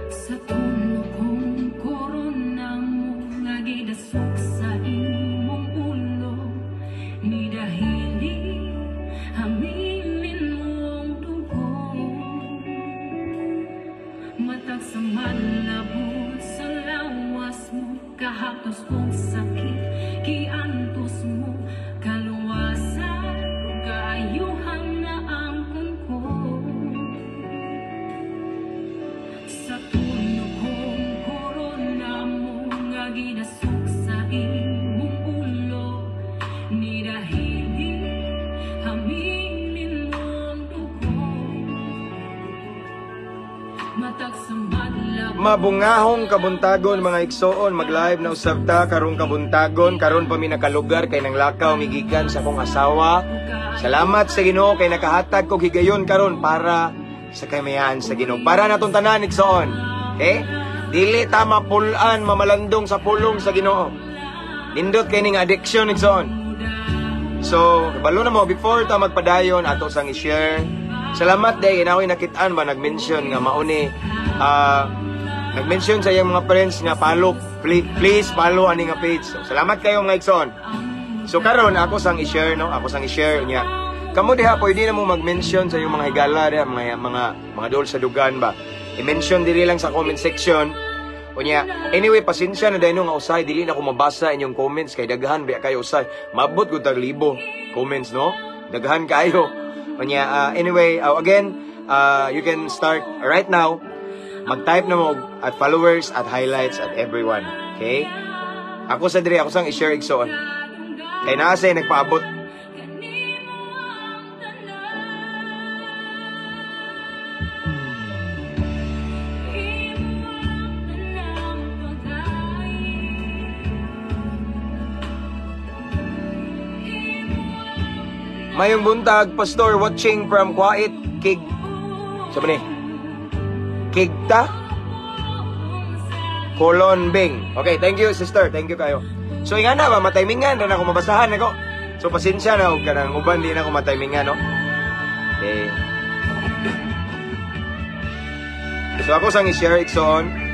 Sa tulo kong korona mo nga gidasok sa imong ulo, ni dahili hamilin mong dugo. Matag sa malabot sa lawas mo, kahatos kong sakit kiantos mo, kaluwasan kaayuhan na angkon ko. Sa tulo kong korona mo nga ginasok sa imong ulo, ni dahili hamilin mong dugo. Matag sa madlab Mabungahong kabuntagon mga igsoon, mag-live na usab ta karong kabuntagon, karon pa mi nakalugar kay nang lakaw migikan sa akong asawa. Salamat sa Ginoo kay nakahatag ko higayon karon para sa kamayan sa Ginoo. Para natong tanan igsoon. Okay? Dili ta mapulan, mamalandong sa pulong sa Ginoo. Nindot kay ning addiction igsoon. So, kabalo na mo before ta magpadayon ato sang i-share. Salamat day inakoy nakitaan ba nag-mention nga mauni nag-mention sa iyang mga friends nga follow, please follow ani nga page. So, salamat kayo mga igsoon. So karon ako sang i-share no, ako sang i-share niya. Kamo diha pwede na mo mag-mention sa iyong mga higala diha, mga dol sa dugan ba. I-mention diri lang sa comment section. Unya, anyway pasensya na dahil nga usay dili na ko mabasa inyong comments kay daghan biya kayo usay. Mabot gud tag libo comments no. Daghan kayo. Unya, anyway, again, you can start right now. Mag-type na mo at followers at highlights at everyone. Okay? Ako sa diri, ako sang i-share igsoon. Kay naasay nagpaabot. Mayong buntag, Pastor, watching from Kuwait, Kig. Sabi ni? Kigta Colonbing. Okay, thank you sister, thank you kayo. So ingana ba mataymingan na ako mabasahan ako. So pasensya na og kanang uban di na ako mataymingan no. Okay. So ako sang i-share igsoon.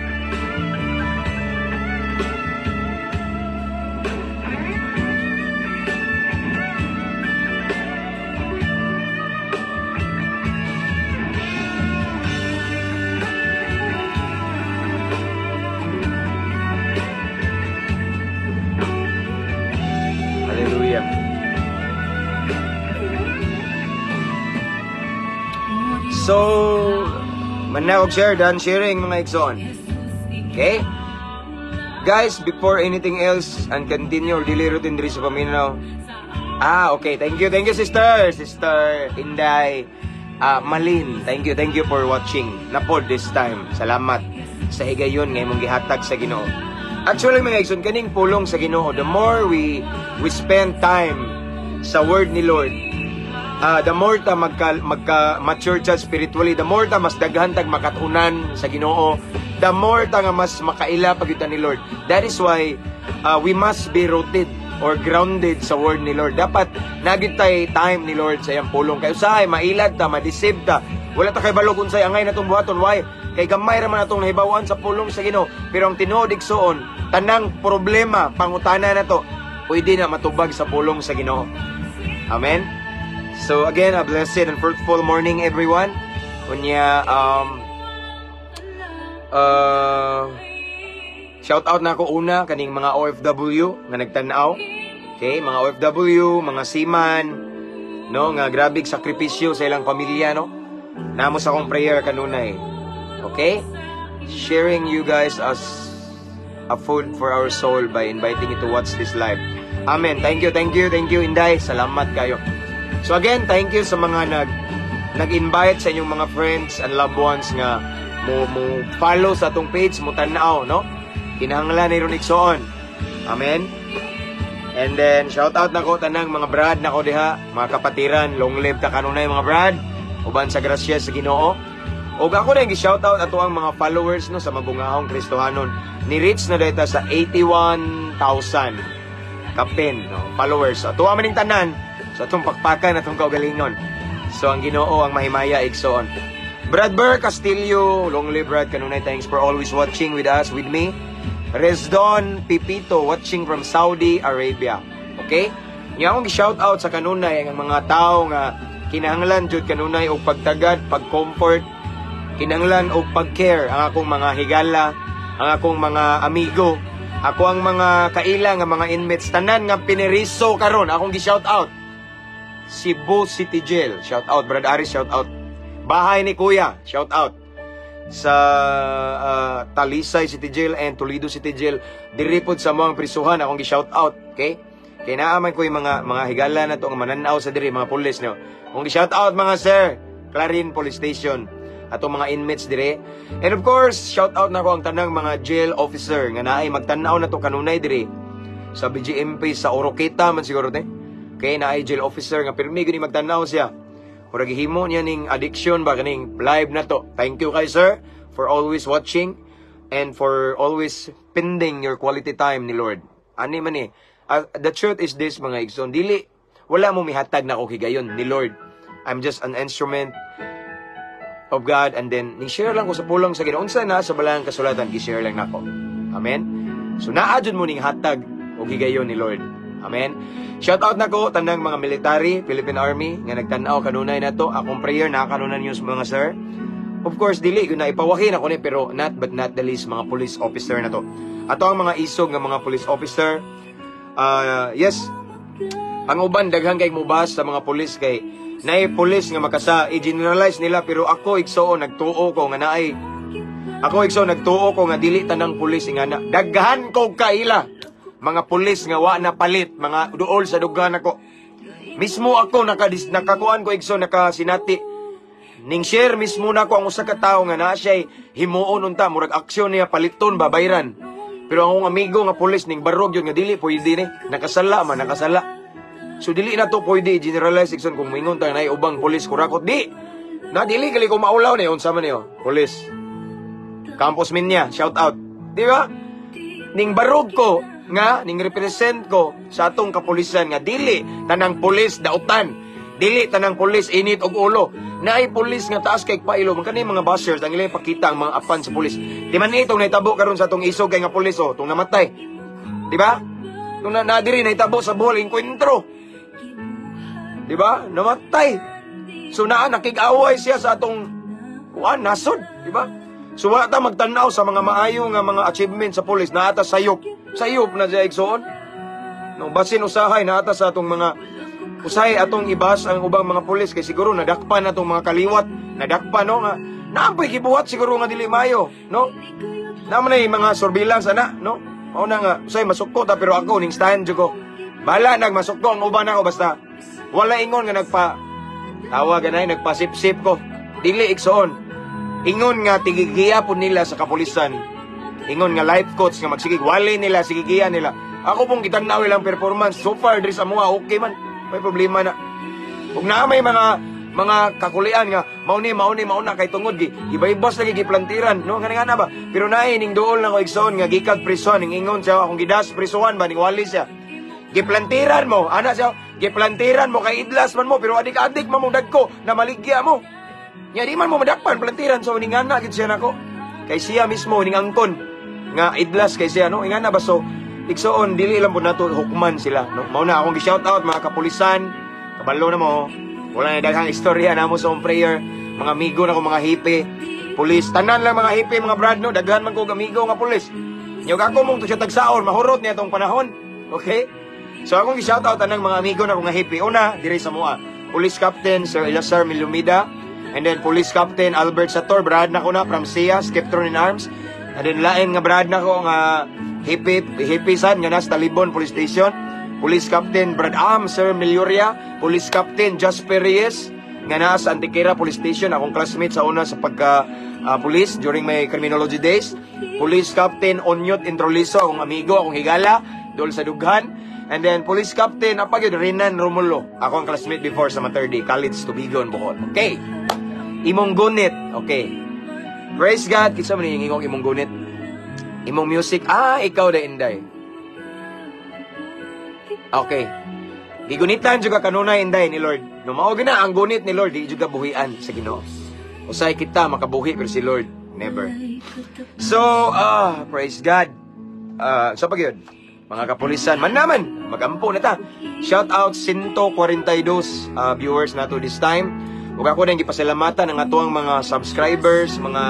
So, manawag share, done sharing mga igsoon. Okay? Guys, before anything else, and continue, dili rutin diri sa paminaw. Okay. Thank you sister. Sister Inday Malin. Thank you for watching. Napod this time. Salamat sa higayon nga imong gihatag sa Ginoo. Actually mga igsoon, kaning pulong sa Ginoo, the more we spend time sa word ni Lord, the more ta magka-mature ta spiritually, the more ta mas daghan tag makatunan sa Ginoo, the more ta nga mas makaila pagyud ni Lord. That is why we must be rooted or grounded sa word ni Lord. Dapat nagit tay time ni Lord sa iyang pulong. Kay usahay mailad ta, ma-deceive ta. Wala ta kay balog unsay angay natong buhaton. Why? Kay gamay ra man atong nahibawan sa pulong sa Ginoo. Pero ang tinuod igsoon, tanang problema, pangutana na to, pwede na matubag sa pulong sa Ginoo. Amen. So again, a blessed and fruitful morning everyone. Unya shout out na ako una kaning mga OFW nga nagtan-aw. Okay, mga OFW, mga seaman, no, nga grabig sakripisyo sa ilang pamilya, no. Namo sa akong prayer kanunay. Okay? Sharing you guys as a food for our soul by inviting you to watch this live. Amen. Thank you Inday. Salamat kayo. So again, thank you sa mga nag-invite sa inyong mga friends and loved ones nga mo follow sa atong page, mo tan-aw, no? Kinahanglan ni ron igsoon. Amen. And then shout out nako tanang mga brad nako diha, mga kapatiran, long live ta kanunay mga brad. Uban sa grasya sa Ginoo. Og ako na gi-shout out ato ang mga followers no sa mabungahong Kristohanon. Ni-reach na data sa 81,000 kapin, no, followers. Ato man ning tanan. So atong pakpakan atong kaugalingon. So ang Ginoo ang mahimaya igsoon. Brad Burr Castillo, long live Brad kanunay, thanks for always watching with us, with me. Resdon Pipito, watching from Saudi Arabia. Okay? Nga akong shout out sa kanunay ang mga tao nga kinahanglan jud kanunay og pagtagad, pag-comfort, kinahanglan og pag-care ang akong mga higala, ang akong mga amigo, ako ang mga kaila nga mga inmates tanan nga piniriso karon akong gi-shout out. Cebu City Jail, shout out Brad Aris, shout out. Bahay ni Kuya, shout out. Sa Talisay City Jail and Toledo City Jail, diripod sa mga prisuhan akong gi-shout out, okay? Kaya naaman ko yung mga higala na to nga mananaw sa diri mga pulis no. Akong gi-shout out mga sir, Clarin Police Station, atong mga inmates dire. And of course, shout out na ko ang tanang mga jail officer nga naay magtanaw na to kanunay dire sa BGMP sa Oroqueta man siguro te. Okay, naay jail officer nga pirmi gani magtanaw siya. Murag himo niya ning addiction ba kaning live na to. Thank you kay sir for always watching and for always spending your quality time ni Lord. Ani man ni. The truth is this mga igsoon, dili wala mo mihatag na ko higayon ni Lord. I'm just an instrument of God, and then ni-share lang ko sa pulong sa Ginoo. Unsa na sa balang kasulatan gi-share lang nako. Amen. So naa jud mo ning hatag og higayon ni Lord. Amen. Shout out nako tanang mga military, Philippine Army nga nagtan-aw kanunay nato. Akong prayer na kanunan niyo mga sir. Of course dili ko na ipawahin ako ni, pero not but not the least mga police officer na to. Ato ang mga isog nga mga police officer. Yes. Ang uban daghang kay mubas sa mga police kay naay police nga makasa i-generalize nila, pero ako igsoon nagtuo ko nga naay. Ako igsoon nagtuo ko nga dili tanang police nga na. Daghan ko kaila mga pulis nga wa na palit, mga duol sa dugan ako. Mismo ako nakakuan ko igsoon nakasinati. Ning share mismo na ko ang usa ka tawo nga naa siya himuon unta murag aksyon niya paliton babayran. Pero ang akong amigo nga pulis ning barog yun nga dili pwede ni nakasala. So dili na to pwede generalize igsoon kung moingon ta nay ubang pulis kurakot di. Na dili gali ko maulaw ni unsa man niyo, pulis. Campus Minya, shout out. Di ba? Ning barog ko nga ning represent ko sa atong kapulisan nga dili tanang pulis dautan, dili tanang pulis init og ulo. Naay pulis nga taas kay pailo man kani mga bashers ang ilang pakita ang mga apan sa pulis. Di man itong naitabo karon sa atong isog kay nga pulis tong namatay. Di ba? Tong na diri naitabo sa buhol enkwentro. Di ba? Namatay. So nakig-away siya sa atong nasod, di ba? So wala ta magtanaw sa mga maayo nga mga achievement sa pulis, naata sayop na siya igsoon. No, basin usahay naata sa atong mga usahay atong ibas ang ubang mga pulis kay siguro nadakpan atong mga kaliwat, nadakpan no nga naampoy gibuhat siguro nga dili mayo, no? Naman ay mga surveillance ana, no? Mao na nga usay masukko ta pero ako ning stand jud ko. Bala nagmasukko ang uban ako basta wala ingon nga tawag ganay nagpasip-sip ko. Dili igsoon. Ingon nga tigigiya po nila sa kapulisan. Ingon nga life coach nga magsigig wali nila sigigiya nila. Ako pong gitanaw lang performance so far diri sa mga okay man. May problema na. Ug naa may mga kakulian nga mao na kay tungod gibaybos lagi giplantiran no nga ba. Pero naay ning duol na ko igsoon nga gikag prison ning ingon siya akong gidas prisuhan ba ning wali siya. Giplantiran mo ana siya giplantiran mo kay idlas man mo pero adik-adik man mo dagko na maligya mo. Nya di man mo madakpan plantiran so ning ana gid siya nako. Kay siya mismo ning angkon nga idlas kay siya no ingana ba so igsoon dili lang po nato hukman sila no. Mao na akong gi-shout out mga kapulisan, kabalo na mo. Wala na daghang istorya namo sa prayer, mga amigo na ko mga hipe, pulis, tanan lang mga hipe, mga brad no, daghan man ko amigo nga pulis. Nya ako mong to siya tagsaon, mahurot niya tong panahon. Okay? So akong gi-shout out tanang mga amigo na ko nga hipe. Una, diri sa mua, Police Captain Sir Elazar Milumida, and then Police Captain Albert Sator, brad na ko na from SIA, Skeptron in Arms. And then lain nga brad na ko nga hipisan nga nas Talibon Police Station. Police Captain Brad Sir Melioria, Police Captain Jasper Reyes nga nas Antiquera Police Station, akong classmate sa una sa pagka police during my criminology days. Police Captain Onyot Introliso, akong amigo, akong higala dol sa Dughan. And then Police Captain apagid Renan Romulo, ako ang classmate before sa Materdi College Tubigon, Bohol. Okay. Imong gunit. Okay. Praise God. Kinsa man ning imong gunit? Imong music. Ikaw da Inday. Okay. Gigunitan juga kanunay Inday ni Lord. No mao gina ang gunit ni Lord di juga buhian sa Ginoo. Usay kita makabuhi pero si Lord never. So, praise God. So pag yun, mga kapulisan, man naman, magampo na ta. Shout out 142 viewers na to this time. Ug ako din gipasalamatan ang atuang mga subscribers, mga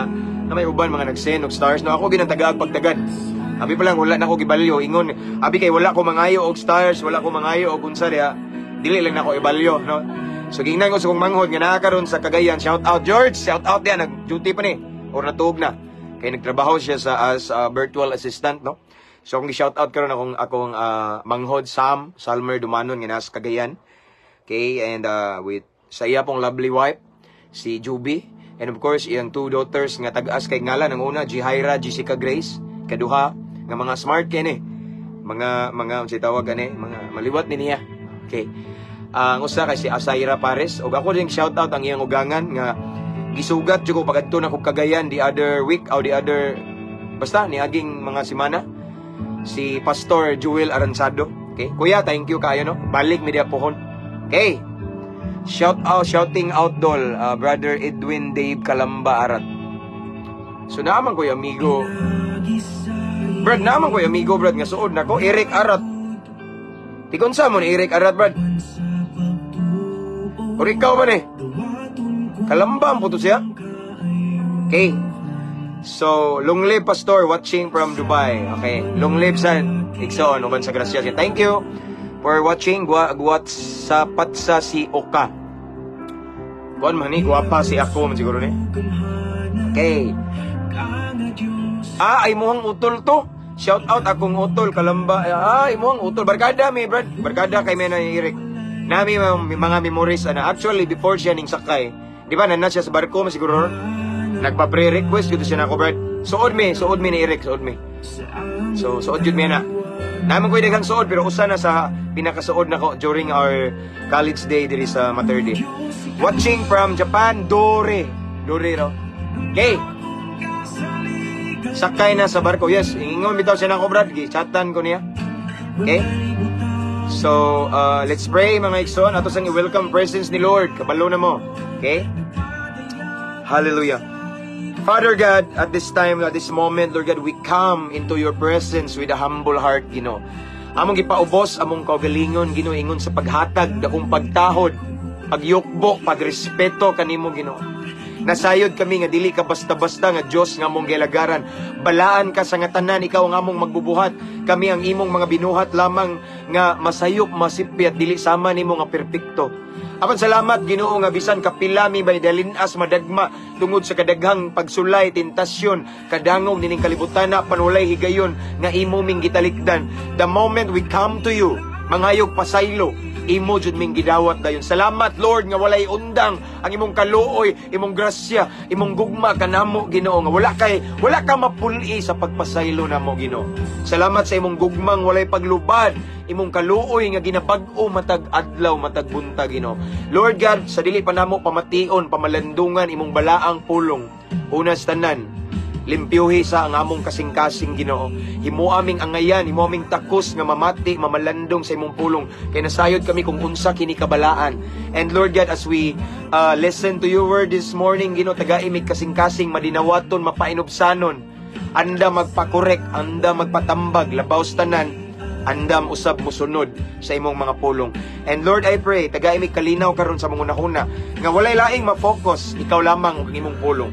na may uban mga nag-send og stars. No, ako ginatagaag pagtagad. Abi pa lang wala na ako gibalyo ingon. Abi kay wala ko mangayo og stars, wala ko mangayo og unsa diha. Dili lang nako ibalyo, no. So gingnan ko sa kong manghod nga naa karon sa Cagayan. Shout out George, shout out diyan nag-duty pa ni or natuog na. Kay nagtrabaho siya as virtual assistant, no. So kung gi-shout out karon akong manghod Salmer Dumanon nga nasa Cagayan. Okay, and with sa iya pong lovely wife si Juby, and of course iyang 2 daughters nga tag-as kay ngalan ang una Jihaira Jessica Grace, kaduha nga mga smart kini. Mga unsa tawag ani, mga maliwat ni niya. Okay. Ang usa kay si Asaira Pares, og ako ding shout out ang iyang ugangan nga gisugat jud ko pagadto na kog Cagayan the other week or the other basta ni aging mga semana si Pastor Joel Aransado. Okay, kuya, thank you kayo, no. Balik mi dia pohon. Okay. Shouting out dol, brother Edwin Dave Kalamba Arat. So naman ko yung amigo. Brad, naman ko yung amigo, brad, nga suod na ko Eric Arat. Tikon sa mo ni Eric Arat, brad. O ikaw ba ni? Kalamba ang puto siya. Okay. So, long live Pastor watching from Dubai. Okay. Long live sa Ikson, uban sa grasya siya. Thank you for watching. Guwat sa patsa si Oka. Kuan man ni, guwapa si ako man siguro ni. Okay. Ay mohang utol to. Shout out akong utol Kalamba. Ay mohang utol. Barkada mi, brad. Barkada kay Mena Eric. Nami mga memories ana. Actually before siya ning sakay, di ba nana siya sa barko masiguro. Nagpa-pre-request gito siya nako, brad. Suod mi ni Eric, suod mi. So suod jud mi na. Naman ko daghang suod pero usa na sa pinakasuod nako during our college day diri sa Materde. Watching from Japan, Dore no. Okay. Sakay na sa barko. Yes, ingon bitaw siya nako, brad. Gi-chatan ko niya. Okay? So, let's pray mga Ikson. Ato sang i-welcome presence ni Lord. Kabalo na mo. Okay? Hallelujah. Father God, at this time, at this moment, Lord God, we come into your presence with a humble heart, Ginoo. Among gipaubos, among kaugalingon, Ginoo, ingon sa paghatag, dakong pagtahod, pagyukbo, pagrespeto kanimo, Ginoo. Nasayod kami nga dili ka basta-basta nga Dios nga among gilagaran. Balaan ka sa nga tanan, ikaw ang among magbubuhat. Kami ang imong mga binuhat lamang nga masayop, masipyat, dili sama nimo nga perpekto. Apan salamat Ginoo nga bisan kapilami bay dalinas madagma tungod sa kadaghang pagsulay, tentasyon, kadangog nining kalibutan na panulay higayon nga imo ming gitalikdan. The moment we come to you, mangayog pasaylo, imo jud ming gidawat dayon. Salamat Lord nga walay undang ang imong kaluoy, imong grasya, imong gugma kanamo Ginoo nga wala ka mapuli sa pagpasaylo namo Ginoo. Salamat sa imong gugmang walay paglubad, imong kaluoy nga ginabag-o matag adlaw matag buntag Ginoo. Lord God, sa dili pa namo pamation, pamalandungan imong balaang pulong. Unas tanan, limpyuhi sa ang among kasing-kasing Ginoo. Himo aming angayan, himo aming takos nga mamati, mamalandong sa imong pulong. Kay nasayod kami kung unsa kini kabalaan. And Lord God, as we listen to your word this morning, Ginoo, taga-imig kasing-kasing, madinawaton, mapainubsanon, anda magpakorek, anda magpatambag, labaw tanan, andam usab musunod sa imong mga pulong. And Lord, I pray, taga-imig kalinaw karon sa mga una nga walay laing ma-focus, ikaw lamang ang imong pulong.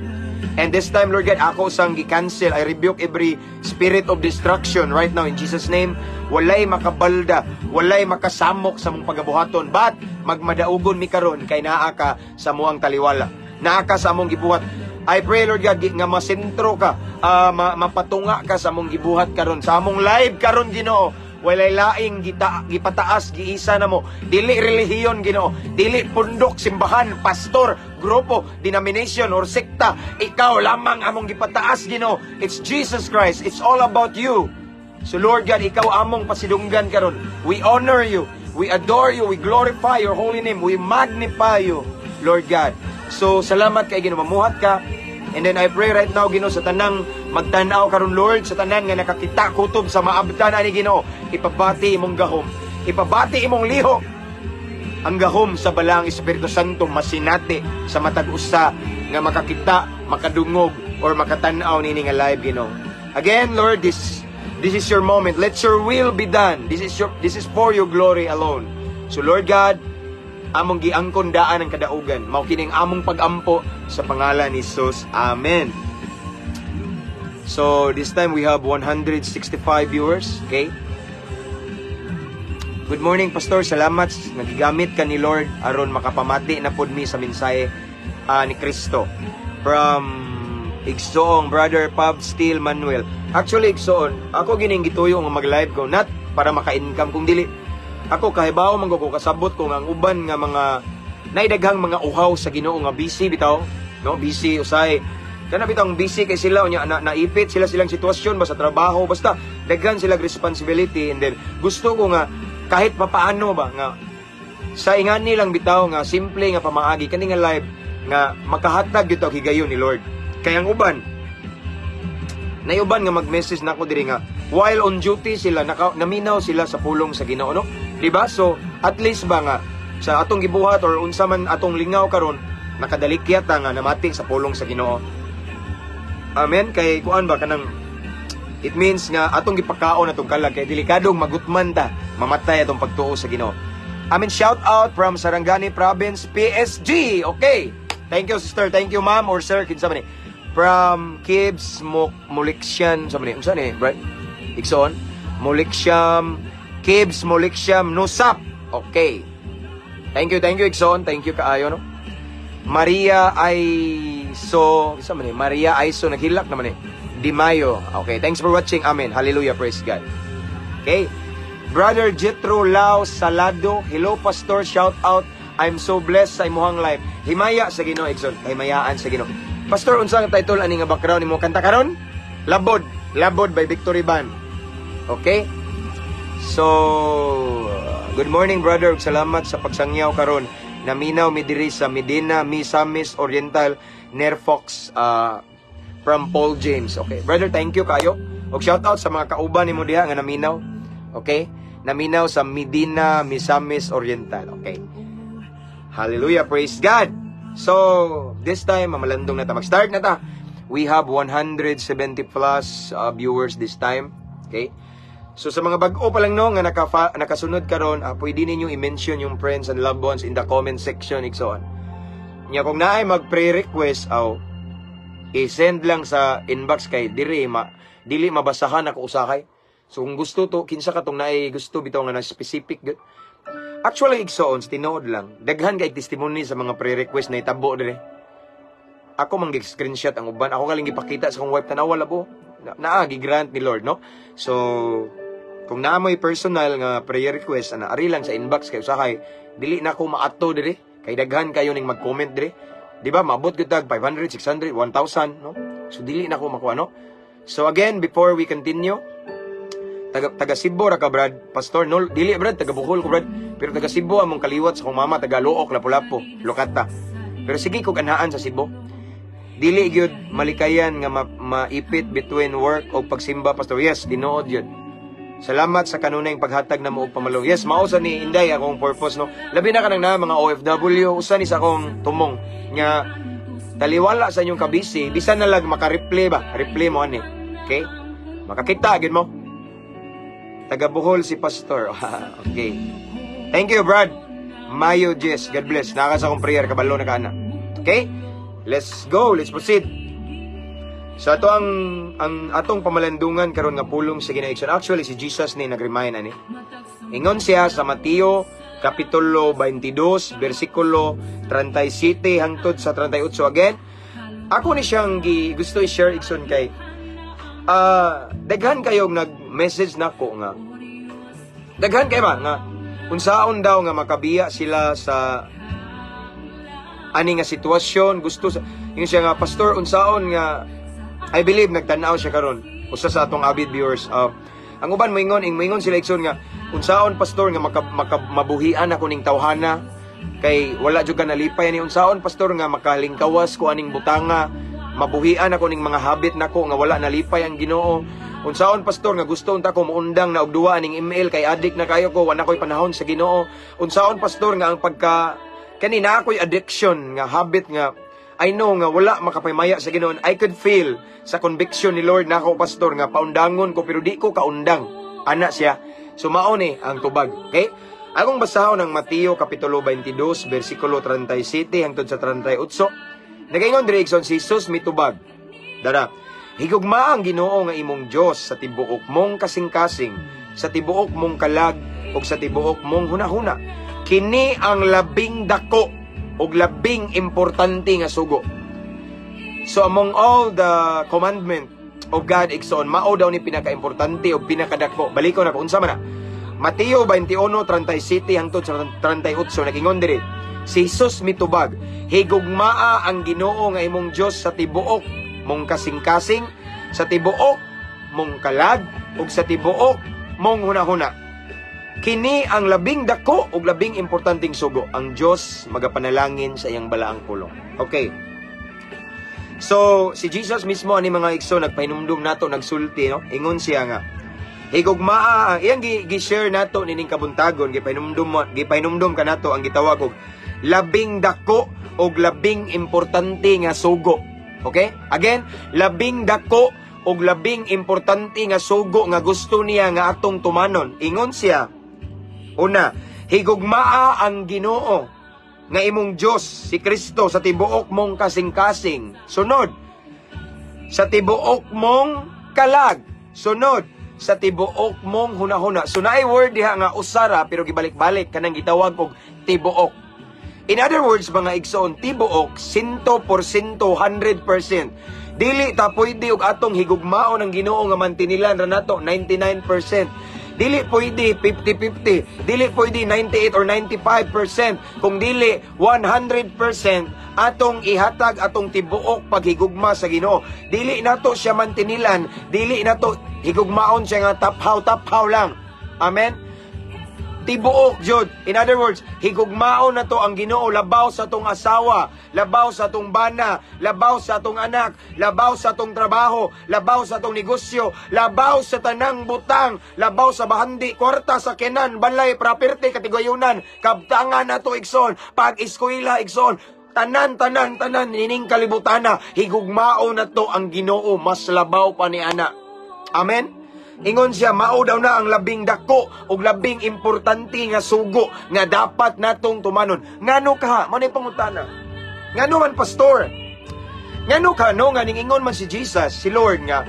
And this time, Lord God, ako sang gi-cancel. I rebuke every spirit of destruction right now in Jesus' name. Walay makabalda, walay makasamok sa mong pagabuhaton. But magmadaugon mi karon kay naa ka sa muang taliwala. Naa ka sa among gibuhat. I pray, Lord God, nga masentro ka, mapatunga ka sa among gibuhat karon, sa among live karon Ginoo. Walay laing gipataas, giisa na mo. Dili relihiyon Ginoo, dili pundok, simbahan, pastor, grupo, denomination or sekta. Ikaw lamang among gipataas Ginoo. It's Jesus Christ. It's all about you. So Lord God, ikaw among pasidunggan karon. We honor you, we adore you, we glorify your holy name, we magnify you, Lord God. So salamat kay Ginoo, mamuhat ka. And then I pray right now Ginoo sa tanang magtanaw karon Lord, sa tanan nga nakakita kutob sa maabtan ani Ginoo, ipabati imong gahom, ipabati imong lihok, ang gahom sa balang Espiritu Santo masinati sa matag usa nga makakita, makadungog or makatan-aw nini nga live, Ginoo. Again, Lord, this is your moment. Let your will be done. This is for your glory alone. So Lord God, among giangkon daan ang kadaugan, mao kining among pagampo sa pangalan ni Jesus. Amen. So this time we have 165 viewers, okay? Good morning, Pastor. Salamat. Nagigamit ka ni Lord aron makapamati na pod mi sa mensahe ni Kristo. From Igsoong, Brother Pab Steel Manuel. Actually, Igsoon, ako gining gituyo nga mag-live ko, not para maka-income, kung dili. Ako, kahibaw man ko kasabot ko nga ang uban nga mga naidaghang mga uhaw sa Ginoo nga busy bitaw, no? Busy usay. Kana bitang busy kay sila unya naipit sila silang sitwasyon basta trabaho, basta daghan sila responsibility, and then gusto ko nga kahit papaano ba nga sa ingani lang bitaw nga simple nga pamaagi kani nga live nga makahatag gyud og higayon ni Lord. Kaya ang uban nga mag-message nako diri nga while on duty sila naminaw sila sa pulong sa Ginoo, no? Di ba? So at least ba nga sa atong gibuhat or unsa man atong lingaw karon nakadalikyat nga namati sa pulong sa Ginoo. Amen. Kay kuan ba kanang it means nga atong gipakaon atong kalag kay delikadong magutman ta, mamatay atong pagtuo sa Ginoo. Amen. Shout out from Sarangani Province, PSG. Okay. Thank you, sister. Thank you, ma'am or sir. Kinsa man ni? From Kibs Muliksyan. Sa man ni? Unsa ni? Right? Ikson. Muliksyam. Kibs Muliksyam Nusap. Okay. Thank you, Ikson. Thank you kaayo, no? Maria Aiso. Kinsa man ni? Maria Aiso naghilak naman ni. Di Mayo. Okay. Thanks for watching. Amen. Hallelujah. Praise God. Okay. Brother Jetro Lao Salado. Hello, Pastor. Shout out. I'm so blessed sa imuhang life. Himaya sa Ginoo, Exxon. Himayaan sa Ginoo. Pastor, unsa ang title ani nga background nimo kanta karon? Labod by Victory Band. Okay? So, good morning, brother. Salamat sa pagsangyaw karon. Naminaw mi diri sa Medina, Misamis Oriental, Nerfox from Paul James. Okay? Brother, thank you kayo. Og shout out sa mga kauban nimo diha nga naminaw. Okay? Naminaw sa Medina, Misamis Oriental. Okay? Hallelujah, praise God. So, this time, mamalandong na ta. Mag-start na ta. We have 170 plus viewers this time. Okay? So, sa mga bag-o pa lang no, nga nakasunod karon, pwede ninyo i-mention yung friends and loved ones in the comment section, iksoon. Nya, kung naay mag-pre-request, i-send lang sa inbox kay dili mabasahan ako usakay. So, kung gusto to, kinsa ka tong naay gusto bitaw nga na specific good. Actually, igsoon, tinood lang. Daghan kay testimony sa mga pre-request na itabo dire. Ako mang-screenshot ang uban. Ako kaling ipakita sa kong wife tanaw wala po. Gi-grant ni Lord, no? So, kung naamoy personal nga prayer request, ari lang sa inbox kayo sakay, dili na ako maato dire. Kay daghan kayo ning mag-comment dire. Di ba? Maabot gyud tag 500, 600, 1,000, no? So, dili na ako makuha, no? So, again, before we continue, taga Cebu ra ka, Brad, Pastor, no? Dili, Brad, taga Bohol ko, Brad. Pero taga Cebu among kaliwat sa kong mama, taga Luok, Lapu-Lapu, Lokata. Pero sige kog anhaan sa Cebu. Dili gyud malikayan nga maipit between work o pagsimba, Pastor. Yes, dinuod yun. Salamat sa kanunay paghatag na mo og pamalo. Yes, mao sa ni Inday akong purpose, no. Labi na kanang na mga OFW, usa ni sa akong tumong nya taliwala sa inyong kabisi, bisan na lang maka-replay ba? Replay mo ani. Okay? Makakita gid mo. Taga Bohol si Pastor. Okay. Thank you, Brad. Mayo Jess. God bless. Nakasa akong prayer. Kabalo na ka na. Okay? Let's go. Let's proceed. So, ito ang atong pamalandungan karon nga pulong sa gina-action. Actually, si Jesus ni nag-remind ani. Ingon siya sa Mateo, Kapitulo 22, versikulo 37 hangtod sa 38. Again, ako ni siyang gusto i-share ikson kay daghan kayong nag-message nako nga daghan kay ba nga unsaon daw nga makabiya sila sa ani nga sitwasyon gusto sa yun siya nga pastor unsaon nga I believe nagtan-aw siya karon usa sa atong avid viewers ang uban moingon sila ikson nga unsaon pastor nga mabuhian ako ning tawhana kay wala jud ka nalipay ni unsaon pastor nga makalingkawas ko aning butanga mabuhian ako ning mga habit nako nga wala nalipay ang Ginoo Unsaon pastor nga gusto unta ko muundang na og duwa ning email kay addict na kayo ko, wala ko'y panahon sa Ginoo. Unsaon pastor nga ang pagka kanina ako'y addiction nga habit nga I know nga wala makapaymaya sa Ginoo. I could feel sa conviction ni Lord na ako pastor nga paundangon ko pero di ko kaundang. Ana siya. So mao ni ang tubag. Okay? Akong basahon ng Mateo kapitulo 22 bersikulo 37 hangtod sa 38. Nagaingon diri si Jesus mitubag. Dara. Higugma ang Ginoo nga imong Dios sa tibuok mong kasing-kasing, sa tibuok mong kalag ug sa tibuok mong hunahuna. Kini ang labing dako ug labing importante nga sugo. So among all the commandment of God igsoon, mao daw ni pinaka-importante o pinakadako. Balikon na ko unsa man na. Mateo 21:37 hangtod sa 38 nagingon diri. Si Jesus mitubag, higugmaa ang Ginoo nga imong Dios sa tibuok mong kasing-kasing, sa tibuok mong kalag ug sa tibuok mong hunahuna. Kini ang labing dako ug labing importanteng sugo. Ang Dios magapanalangin sa iyang balaang pulong. Okay. So, si Jesus mismo ani mga igso nagpahinumdum nato, nagsulti, no? Ingon siya nga, higugmaa, iyang gi-share nato nining kabuntagon, gipahinumdum ka nato ang gitawag og labing dako ug labing importante nga sugo. Okay? Again, labing dako ug labing importante nga sugo nga gusto niya nga atong tumanon. Ingon siya, una, higugmaa ang Ginoo nga imong Dios, si Kristo, sa tibuok mong kasing-kasing. Sunod, sa tibuok mong kalag. Sunod, sa tibuok mong hunahuna. So naay word diha nga usara pero gibalik-balik kanang gitawag og tibuok. In other words, mga igsoon, tibuok 100%, 100%. Dili ta pwede og atong higugmaon ang Ginoo nga mantinilan ra nato 99%. Dili pwede 50-50. Dili pwede 98 or 95%. Kung dili 100% atong ihatag atong tibuok paghigugma sa Ginoo. Dili nato siya mantinilan, dili nato higugmaon siya nga taphaw lang. Amen. Tibuok jud. In other words, higugmaon na to ang Ginoo labaw sa tong asawa, labaw sa tong bana, labaw sa tong anak, labaw sa tong trabaho, labaw sa tong negosyo, labaw sa tanang butang, labaw sa bahandi, kwarta, sakyanan, balay, property, katigayunan, kabtangan na to igsoon, pag-eskwela igsoon, tanan, nining kalibutana, higugmao na to ang Ginoo, mas labaw pa ni ana. Amen? Ingon siya, mao daw na ang labing dako ug labing importante nga sugo nga dapat natong tumanon. Ngano ka? Manay pangutana. Ngano man pastor? Ngano ka no nga ningingon man si Jesus, si Lord nga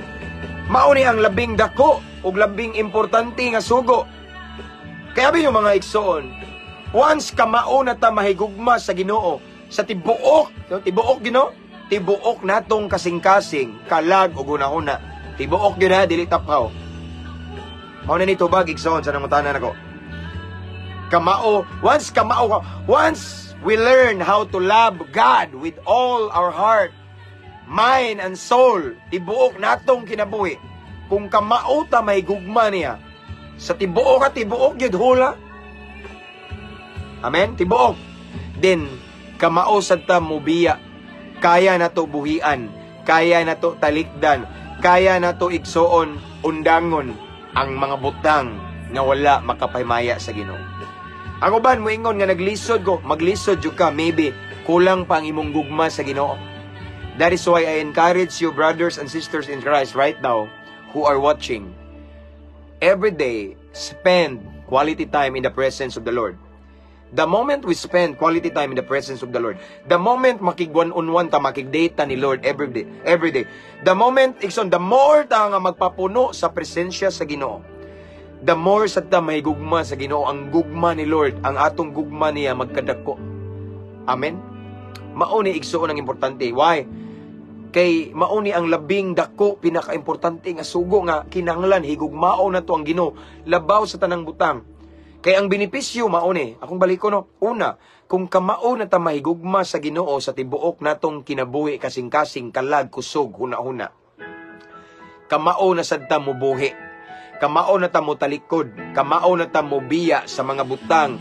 mao ni ang labing dako ug labing importante nga sugo. Kaya ba yung mga igsoon, once ka mao na ta mahigugma sa Ginoo, sa tibuok, Ginoo, tibuok natong kasing-kasing, kalag ug hunahuna. Tibuok gyud na dili taphaw. Mao na ni tubag igsoon sa nangutanan nako. Once we learn how to love God with all our heart, mind and soul, tibuok natong kinabuhi. Kung kamao ta may gugma niya, sa tibuok gyud hula. Amen, tibuok. Then kamao sad ta mobiya. Kaya nato buhian, kaya nato talikdan, kaya nato igsoon undangon ang mga butang nga wala makapaymaya sa Ginoo. Ang uban mo ingon nga naglisod ko, maglisod jud ka, maybe kulang pa ang imong gugma sa Ginoo. That is why I encourage you, brothers and sisters in Christ right now who are watching, every day spend quality time in the presence of the Lord. The moment we spend quality time in the presence of the Lord, the moment makig-one-on-one ta, makig-data ni Lord every day, the moment, the more ta nga magpapuno sa presensya sa Ginoo, the more sad ta may gugma sa Ginoo, ang gugma ni Lord, ang atong gugma niya magkadako. Amen? Mauni igsuon ang importante. Why? Kay mauni ang labing dako, pinaka-importante nga sugo nga kinahanglan higugmao na to ang Ginoo, labaw sa tanang butang. Kaya ang benepisyo mauni, akong baliko no, una, kung kamao na ta mahigugma sa Ginoo sa tibuok natong kinabuhi kasing-kasing, kalag, kusog, huna-huna. Kamao na sad ta mubuhi. Kamao na ta mo talikod. Kamao na ta mo biya sa mga butang,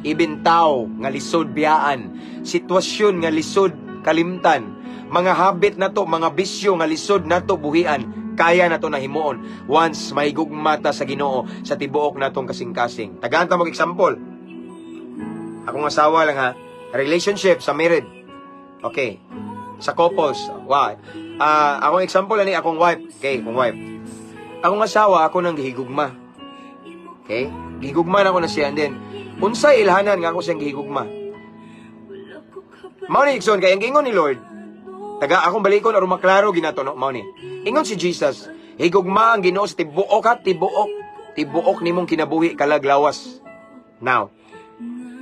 ibintaw nga lisod biyaan, sitwasyon nga lisod kalimtan, mga habit nato, mga bisyo nga lisod nato buhian. kaya nato na himuon once mahigugma ta sa Ginoo sa tibuok natong kasing-kasing. Tagaan ta mag example. Akong asawa lang ha, relationship sa married. Okay. Sa couples. Wow. Akong example ani akong wife. Okay, akong wife. Akong asawa ako nang gihigugma. Okay? Gihigugma na ako na siya and then unsay ilhanan nga ako siyang gihigugma. Mao ni igsoon kay ang gingon ni Lord. Taga akong balikon aron maklaro ginato no mao ni. Ingon si Jesus, higugma ang Ginoo sa tibuok ha, tibuok nimong kinabuhi kalag lawas. Now,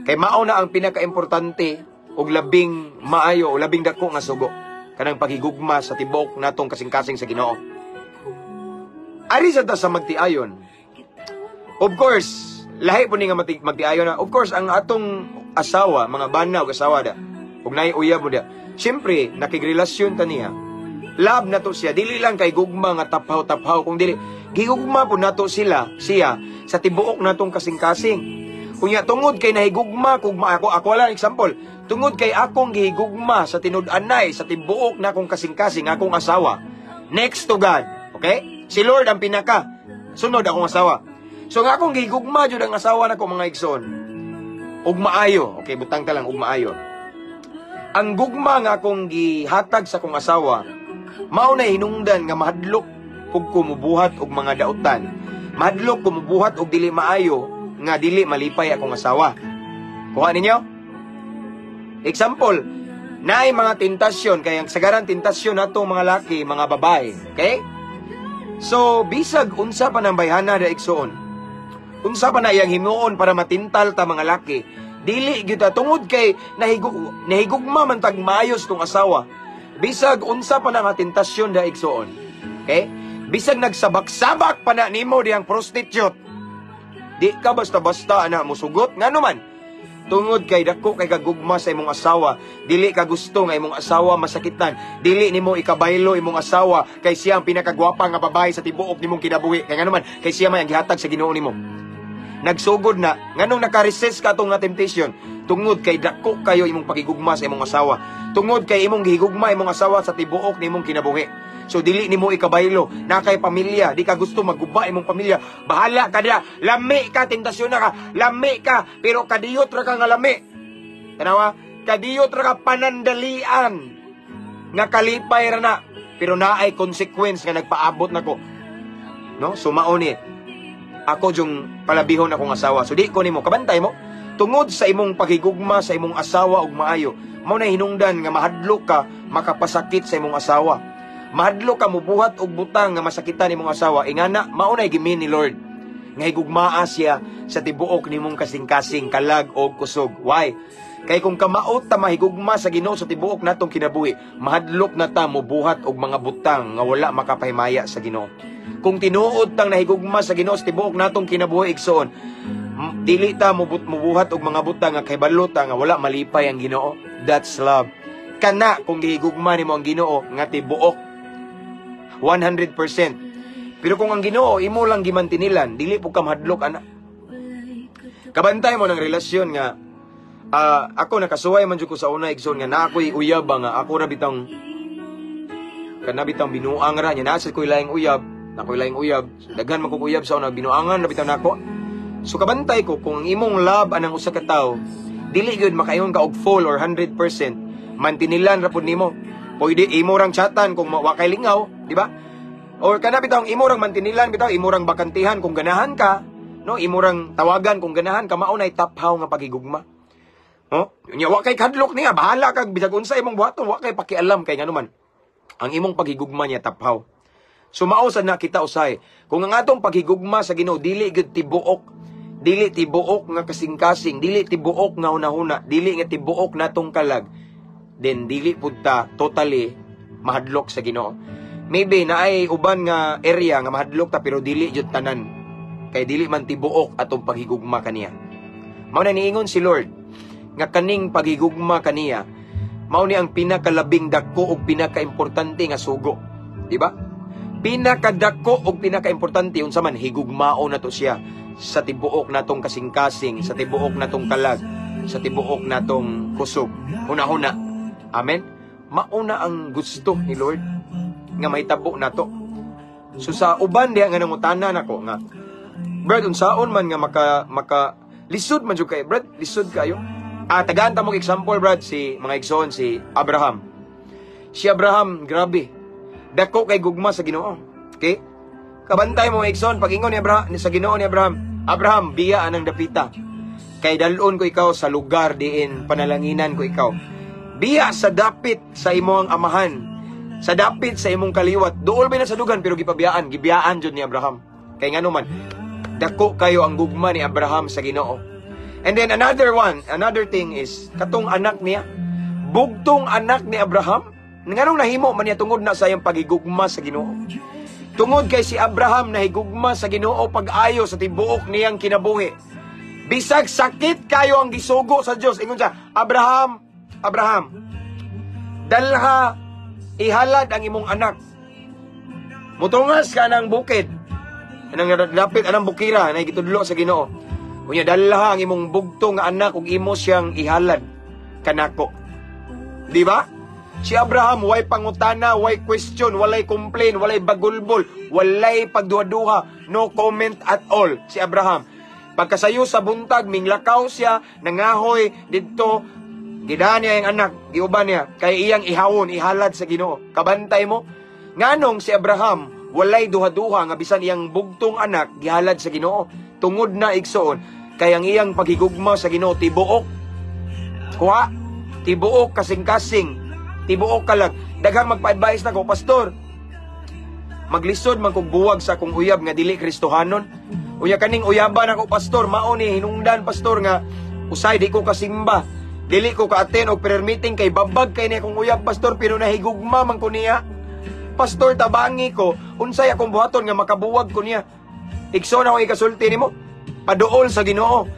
kay mao na ang pinaka-importante og labing maayo o labing dako nga sugo kanang paghigugma sa tibuok natong kasing-kasing sa Ginoo. Ari sa ta sa magtiayon. Of course, lahi po ni nga magtiayon na. Of course, ang atong asawa, mga bana o asawa da, ug nay uyab mo da. Siyempre, nakigrelasyon ta niya. Love na to siya. Dili lang kay gugma nga taphaw-taphaw. Kung dili, gigugma po na to siya sa tibuok natong kasing-kasing. Kunya tungod kay nahigugma kung ako lang example. Tungod kay akong gihigugma sa tinud-anay sa tibuok na akong kasing-kasing akong asawa. Next to God. Okay? Si Lord ang pinaka. Sunod akong asawa. So nga akong gihigugma jud ang asawa nako mga igsoon. Ug maayo. Okay, butang ta lang ug maayo. Ang gugma nga akong gihatag sa akong asawa, mao na hinungdan nga mahadlok kog kumubuhat og mga dautan. Mahadlok kumubuhat og dili maayo nga dili malipay akong asawa. Kuha ninyo? Example, naay mga tentasyon kay ang sagaran tentasyon nato mga laki, mga babae, okay? So bisag unsa pa nang bayhana da igsoon. Unsa pa na iyang himuon para matintal ta mga laki, dili gyud ta tungod kay nahigugma man tag maayos tong asawa. Bisag unsa pa na nga tentasyon da igsoon. Okay? Bisag nagsabak-sabak pa na nimo diyang prostitute. Di ka basta-basta ana musugot ngano man. Tungod kay dako kay kagugma sa imong asawa, dili ka gusto nga imong asawa masakitan, dili nimo ikabaylo imong asawa kay siya ang pinakagwapa nga babae sa tibuok nimong kinabuhi. Kay ngano man, kay siya may ang gihatag sa Ginoo nimo. Nagsugod na, nganong naka-resist ka itong nga temptation? Tungod kay dako kayo imong pakigugma sa imong asawa. Tungod kay imong gihigugma imong asawa sa tibuok nimong kinabuhi. So dili nimo ikabaylo, na kay pamilya, di ka gusto magguba imong pamilya. Bahala ka na, lami ka, tentasyon na ka, lami ka, pero kadiyot ra ka nga lami. Tanawa, kadiyot ra ka panandalian, nga kalipay ra na, pero naay consequence nga nagpaabot nako. No? So mauni, ako yung palabihon akong asawa. So di ko nimo, kabantay mo, tungod sa imong paghigugma sa imong asawa og maayo, mao na hinungdan nga mahadlok ka, makapasakit sa imong asawa. Mahadlo ka mubuhat og butang nga masakitan nimong asawa, ingana maunay gimin ni Lord nga higugmaa siya sa tibuok nimong kasing-kasing kalag og kusog. Why? Kay kung kamaot ta mahigugma sa Ginoo sa tibuok natong kinabuhi, mahadlok na ta mubuhat og mga butang nga wala makapahimaya sa Ginoo. Kung tinuod tang nahigugma sa Ginoo sa tibuok natong kinabuhi igsoon, dili ta mubuhat og mga butang nga kahibalo ta nga wala malipay ang Ginoo. That's love. Kana kung gihigugma nimo ang Ginoo nga tibuok 100%. Pero kung ang Ginoo imo lang gimantinilan, dili po ka mahadlok ana. Kabantay mo ng relasyon nga ako nakasuway man jud ko sa una igsoon nga na ako'y uyab nga ako ra bitang kanabitang binuang ra nya nasa ko'y laing uyab, nako'y laing uyab. Daghan man ko uyab sa una binuangan ra bitaw nako. So kabantay ko kung imong love anang usa ka tawo, dili gyud makaingon ka og full or 100%, mantinilan ra pud nimo. Pwede imo rang chatan kung wa kay lingaw, di ba? Or kana bitaw imo rang mantinilan bitaw, imo rang bakantihan kung ganahan ka, no? Imo rang tawagan kung ganahan ka, mao nay taphaw nga pagigugma. No? Nya wa kay kadlok niya, bahala kag bisag unsa imong buhaton, wa kay pakialam kay ngano man. Ang imong paghigugma niya taphaw. So mao sad na kita usay, kung ang atong paghigugma sa Ginoo dili gyud tibuok, dili tibuok nga kasing-kasing, dili tibuok nga hunahuna, dili nga tibuok natong kalag, then dili pud ta totally mahadlok sa Ginoo. Maybe naay uban nga area nga mahadlok ta pero dili jud tanan. Kay dili man tibuok atong paghigugma kaniya. Mao na niingon si Lord nga kaning paghigugma kaniya mao ni ang pinakalabing dako ug pinakaimportante nga sugo. Di ba? Pinakadako ug pinakaimportante unsa man higugmao na to siya sa tibuok natong kasing-kasing, sa tibuok natong kalag, sa tibuok natong kusog. Una-una. Amen? Mauna ang gusto ni Lord nga mahitabo na to. So sa uban diha nga nangutana nako nga, Brad, unsaon man nga maka lisod man jud kay, Brad, lisod kayo. Tagaan ta mong example, Brad, si mga igsoon, si Abraham. Si Abraham, grabe. Dako kay gugma sa Ginoo. Okay? Kabantay mo, igsoon, pag-ingon ni Abraham, sa Ginoo ni Abraham, Abraham, biya anang dapita. Kay dalon ko ikaw sa lugar diin panalanginan ko ikaw. Biya sa dapit sa imong amahan. Sa dapit sa imong kaliwat. Duol ba na sa dugan pero gibiyaan jud ni Abraham. Kay ngano man, dako kayo ang gugma ni Abraham sa Ginoo. And then another thing is, katong anak niya, bugtong anak ni Abraham, nganong nahimo man niya tungod na sa iyang pagigugma sa Ginoo. Tungod kay si Abraham nahigugma sa Ginoo pag-ayo sa tibuok niyang kinabuhi. Bisag sakit kayo ang gisugo sa Dios. Ingon siya, Abraham, dalha ihalad ang imong anak. Mutungas ka ng bukid. Anang dapit anang bukira na gitudlo sa Ginoo. Unya dalha ang imong bugtong nga anak ug imo siyang ihalad kanako. Di ba? Si Abraham way pangutana, way question, walay complain, walay bagulbol, walay pagduha-duha, no comment at all si Abraham. Pagkasayo sa buntag, minglakaw siya, nangahoy didto, gidaan niya ang anak, giuban niya, kay iyang ihawon, ihalad sa Ginoo. Kabantay mo? Nganong si Abraham, walay duha-duha, nga bisan iyang bugtong anak, gihalad sa Ginoo. Tungod na igsoon, kay ang iyang paghigugma sa Ginoo, tibuok. Kuha, tibuok kasing-kasing, tibuok kalag. Daghang magpa-advise na ko, Pastor, maglisod man kong buwag sa akong uyab nga dili Kristohanon. Unya kaning uyaban ako, Pastor, mao ni hinungdan, Pastor, nga usay di ko kasimba, dili ko ka-attend og prayer meeting kay babag kay ni akong uyab, Pastor, pero nahigugma man ko niya. Pastor, tabangi ko, unsay akong buhaton nga makabuwag ko niya. Ikso na ako ikasulti nimo, paduol sa Ginoo.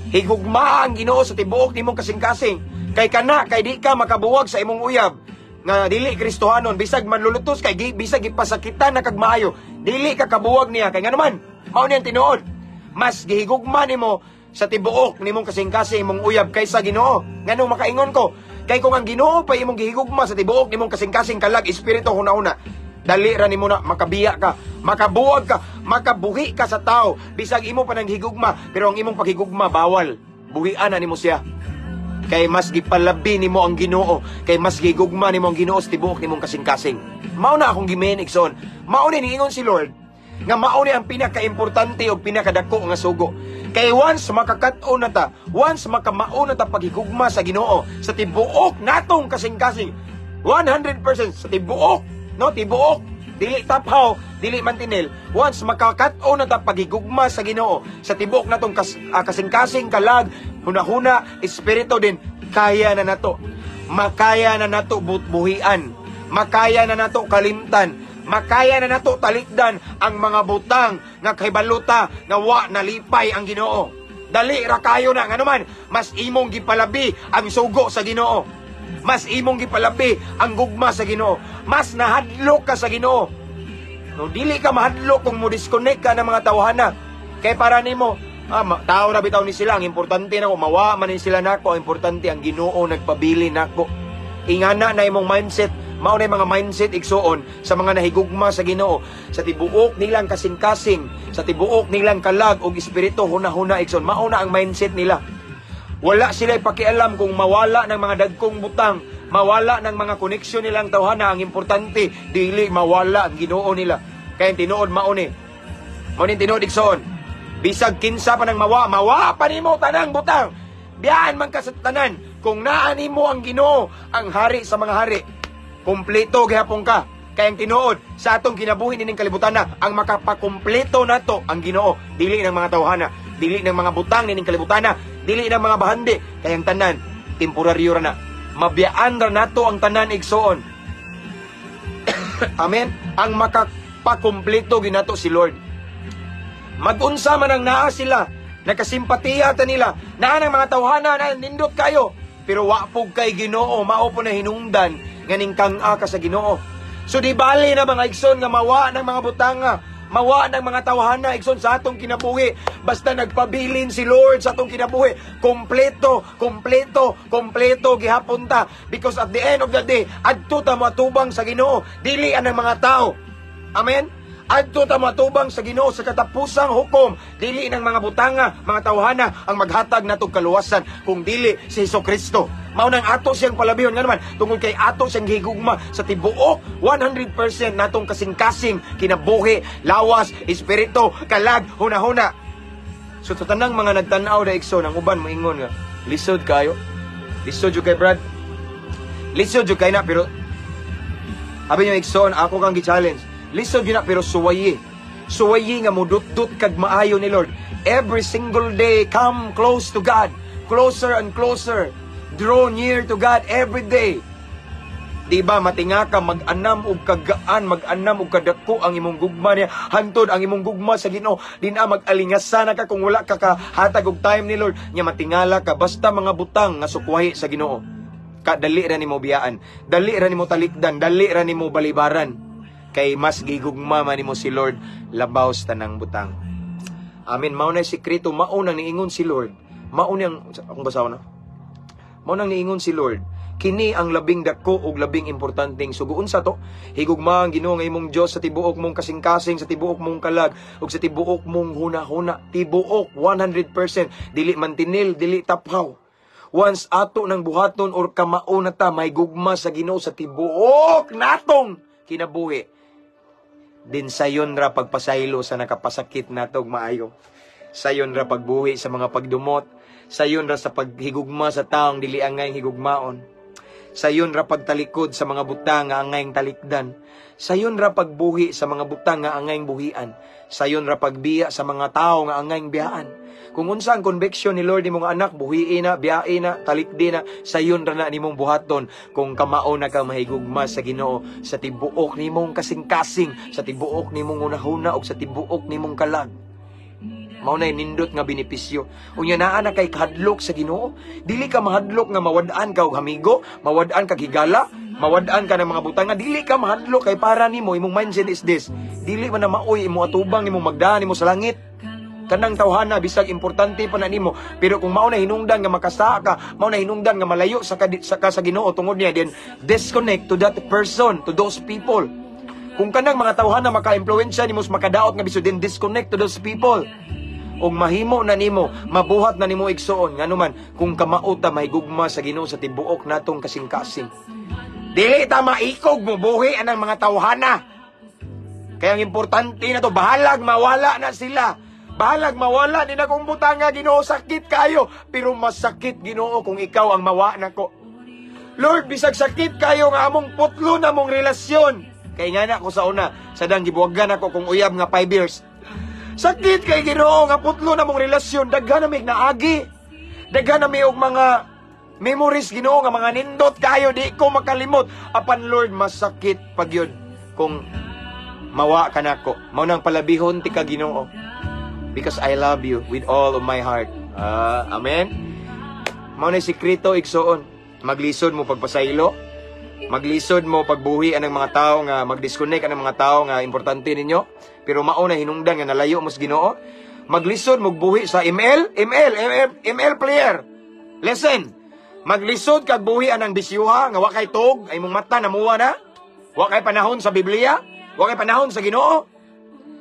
Higugma ang Ginoo sa tibuok nimong kasing-kasing. Kay kana, kay di ka makabuwag sa imong uyab nga dili Kristohanon, bisag manlulutos kay bisag ipasakitan na kag maayo, dili ka kabuwag niya. Kay nga naman, mao niyang tinuod, mas gihigugma nimo sa tibuok nimong kasing-kasing imong uyab kaysa Ginoo. Nganong makaingon ko, kay kung ang Ginoo pa imong gihigugma sa tibuok nimong kasing-kasing kalag espiritu huna-huna, dali ra nimo na makabiya ka, makabuwag ka, makabuhi ka sa tao. Bisag imo pa nang higugma, pero ang imong paghigugma bawal. Buhian na nimo siya. Kay mas gipalabi nimo ang Ginoo, kay mas gigugma nimo ang Ginoo sa tibuok nimong kasing-kasing. Mao na akong gimen igsoon. Mao ni niingon si Lord nga mao ni ang pinaka-importante o pinakadako nga sugo. Kay once makakat-o na ta, once makamao na ta paghigugma sa Ginoo sa tibuok natong kasing-kasing, 100% sa tibuok, no, tibuok, dili taphaw, dili mantinil. Once makakat-o na ta paghigugma sa Ginoo sa tibuok natong kasing-kasing kalag, huna-huna, espiritu din, kaya na nato. Makaya na nato buhian. Makaya na nato kalimtan. Makaya na nato talikdan ang mga butang nga kahibaluta nga wa nalipay ang Ginoo. Dali ra kayo na nga naman, mas imong gipalabi ang sugo sa Ginoo. Mas imong gipalabi ang gugma sa Ginoo. Mas nahadlok ka sa Ginoo. No, dili ka mahadlok kung mo disconnect ka ng mga tawhana. Kay para nimo, tao ra bitaw ni sila, ang importante nako mawa man ni sila nako, ang importante ang Ginoo nagpabili nako. Ingana na imong mindset, mao na mga mindset igsuon sa mga nahigugma sa Ginoo, sa tibuok nilang kasing-kasing, sa tibuok nilang kalag og espiritu huna-huna igsuon, mao na ang mindset nila. Wala sila pakialam kung mawala ng mga dagkong butang, mawala ng mga koneksyon nilang tawhana. Ang importante, dili mawala ang Ginoo nila. Kaya tinuod mao ni tinuod igsuon, bisag kinsa pa nang mawa pa nimo tanang butang, biyaan man ka sa tanan. Kung naani mo ang Ginoo, ang hari sa mga hari, kumpleto gihapon ka. Kaya ang tinuod sa atong kinabuhi nining kalibutan na, ang makapakumpleto nato ang Ginoo, dili ng mga tawhana, dili ng mga butang nining kalibutan na, dili ng mga bahandi. Kaya ang tanan temporaryo ra na, mabiyaan ra nato ang tanan igsoon. Amen. Ang makapakumpleto ginato si Lord. Magunsa man ang naa sila, nakasimpatiya ta nila, naa ng mga tawhana na nindot kayo, pero wapog kay Ginoo, mao po na hinungdan nganing kang-a ka sa Ginoo. So di bali na mga igsoon nga mawa ng mga butanga, mawa ng mga tawhana igsoon sa atong kinabuhi, basta nagpabilin si Lord sa atong kinabuhi, kompleto gihapon ta, because at the end of the day adto ta matubang sa Ginoo, dili ang mga tao. Amen. Adto ta matubang sa Ginoo sa katapusang hukom, dili ng mga butanga, mga tawhana ang maghatag natong kaluwasan kung dili si Hesukristo. Mao nang ato siyang palabihon nga naman tungod kay ato siyang higugma sa tibuok 100% natong kasing-kasing kinabuhi, lawas, espiritu, kalag, hunahuna. So sa tanang mga nagtanaw na igsoon, ang uban moingon nga, lisod kayo. Lisod jud kay Brad. Lisod jud kay na pero abi yung igsoon, ako kang gi-challenge. Lisod yun na pero suwayi. Suwayi nga mo dut-dut kag maayo ni Lord. Every single day, come close to God. Closer and closer. Draw near to God every day. Diba, matinga ka, mag-anam og kagaan, mag-anam og kadako ang imong gugma niya. Hantod ang imong gugma sa Ginoo. Di na mag-alingasana ka kung wala ka kahatag og time ni Lord. Nya matingala ka, basta mga butang nga sukwahi sa Ginoo. Dali ra nimo biyaan. Dali ra nimo talikdan. Dali ra nimo balibaran. Kay mas gigugma man nimo si Lord labaw sa tanang butang. Amen. Mao na sikreto, mao nang niingon si Lord. Mao nang akong basaw na. Mao nang niingon si Lord. Kini ang labing dako ug labing importanteng suguon sa to. Higugma ang Ginoo nga imong Dios sa tibuok mong kasing-kasing, sa tibuok mong kalag ug sa tibuok mong hunahuna. Tibuok 100%, dili mantinil, dili taphaw. Once ato nang buhaton or kamao na ta may gugma sa Ginoo sa tibuok natong kinabuhi. Din sayon ra pagpasaylo sa nakapasakit natog maayo. Sayon ra pagbuhi sa mga pagdumot. Sayon ra sa paghigugma sa taong dili angay higugmaon. Sayon ra pagtalikod sa mga butang nga angayng talikdan. Sayon ra pagbuhi sa mga butang nga angayng buhian. Sayon ra pagbiya sa mga tao nga angayng biyaan. Kung unsa ang conviction ni Lord nimong anak, buhiin na, biyain na, talikdi na, sayon ra na nimong buhaton kung kamao na ka mahigugma sa Ginoo sa tibuok nimong kasing-kasing, sa tibuok nimong unahuna o sa tibuok nimong kalag. Mao na nindot nga benepisyo. Unya naa na kay kahadlok sa Ginoo. Dili ka mahadlok nga mawad-an ka og hamigo, mawad-an ka higala, mawad-an ka ng mga butang nga dili ka mahadlok kay para nimo imong mindset is this. Dili man na maoy imo atubang imo magdaan imo sa langit. Kanang tawhana bisag importante pa na nimo, pero kung mao na hinungdan nga makasa ka, mao na hinungdan nga malayo sa Ginoo tungod niya, then disconnect to that person, to those people. Kung kanang mga tawhana maka-impluwensya nimo makadaot nga biso, then disconnect to those people. Og mahimo na nimo, mabuhat na nimo igsoon nganuman kung kamao ta mahigugma sa Ginoo sa tibuok natong kasing-kasing. Dili ta maikog mo buhi anang mga tawhana. Kaya ang importante na to, bahalag mawala na sila. Bahalag mawala din akong butang nga Ginoo, sakit kayo. Pero mas sakit Ginoo kung ikaw ang mawa na ko. Lord, bisag sakit kayo nga among putlo na mong relasyon. Kaya nga na ako sa una, sadang gibuwagan ako kung uyab nga 5 years. Sakit kay Ginoo nga putlo na mong relasyon. Daghan na may naagi. Daghan na may og mga memories Ginoo nga mga nindot kayo. Di ko makalimot. Apan Lord, mas sakit pag yun kung mawa ka na ko. Maunang palabihon ti ka Ginoo. Because I love you with all of my heart. Amen? Mao na sikreto igsoon. Maglisod mo pagpasaylo. Maglisod mo pagbuhi ang mga tao nga mag-disconnect ang mga tao nga importante ninyo. Pero mao na hinungdan nga nalayo mo sa Ginoo. Maglisod mo buhi sa ML player. Listen. Maglisod kag buhi anang bisyuha nga wa kay tog ay mong mata namuwa na. Wa kay panahon sa Biblia. Wa kay panahon sa Ginoo.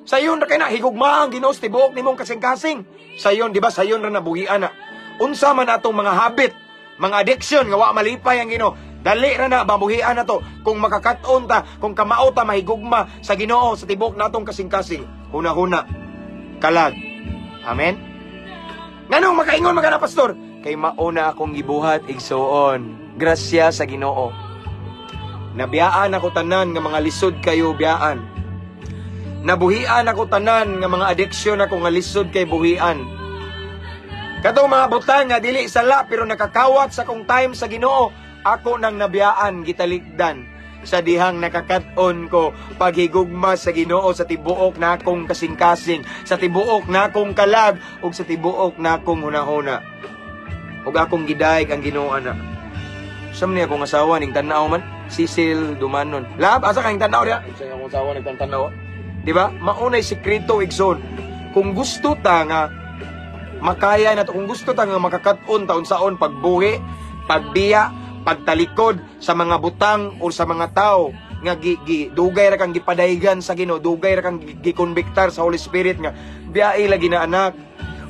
Sayon ra kay na higugma ang Ginoo sa tibuok nimong kasing-kasing. Sayon, di ba? Sayon ra nabuhian na. Unsa man atong mga habit, mga addiction nga wa malipay ang Ginoo. Dali ra na mabuhian na to kung makakaton ta, kung kamao ta mahigugma sa Ginoo sa tibuok natong kasing-kasing. Huna-huna, kalag. Amen. Nganong makaingon magana pastor? Kay mauna akong gibuhat igsoon. Grasya sa Ginoo. Nabiyaan ako tanan nga mga lisod kayo biyaan. Nabuhian ako tanan nga mga addiction ako nga lisod kay buhian. Katong mga butang nga dili sala pero nakakawat sa kong time sa Ginoo, ako nang nabiyaan gitalikdan sa dihang nakakaton ko paghigugma sa Ginoo sa tibuok na akong kasing-kasing, sa tibuok na akong kalag ug sa tibuok na akong hunahuna. Ug akong gidayeg ang Ginoo ana. Sam niya akong asawa ning tan-aw man, Cecil Dumanon. Lab, asa kang tan-aw dia? Sa akong asawa ning tan-aw. Diba? Maunay sikreto igsoon. Kung gusto ta nga makaya na to, kung gusto ta nga makakaton taon saon pagbuhi, pagbiya, pagtalikod sa mga butang o sa mga tao nga dugay ra kang gipadaygan sa Ginoo, dugay ra kang gikonbiktar sa Holy Spirit nga biyae lagi na anak.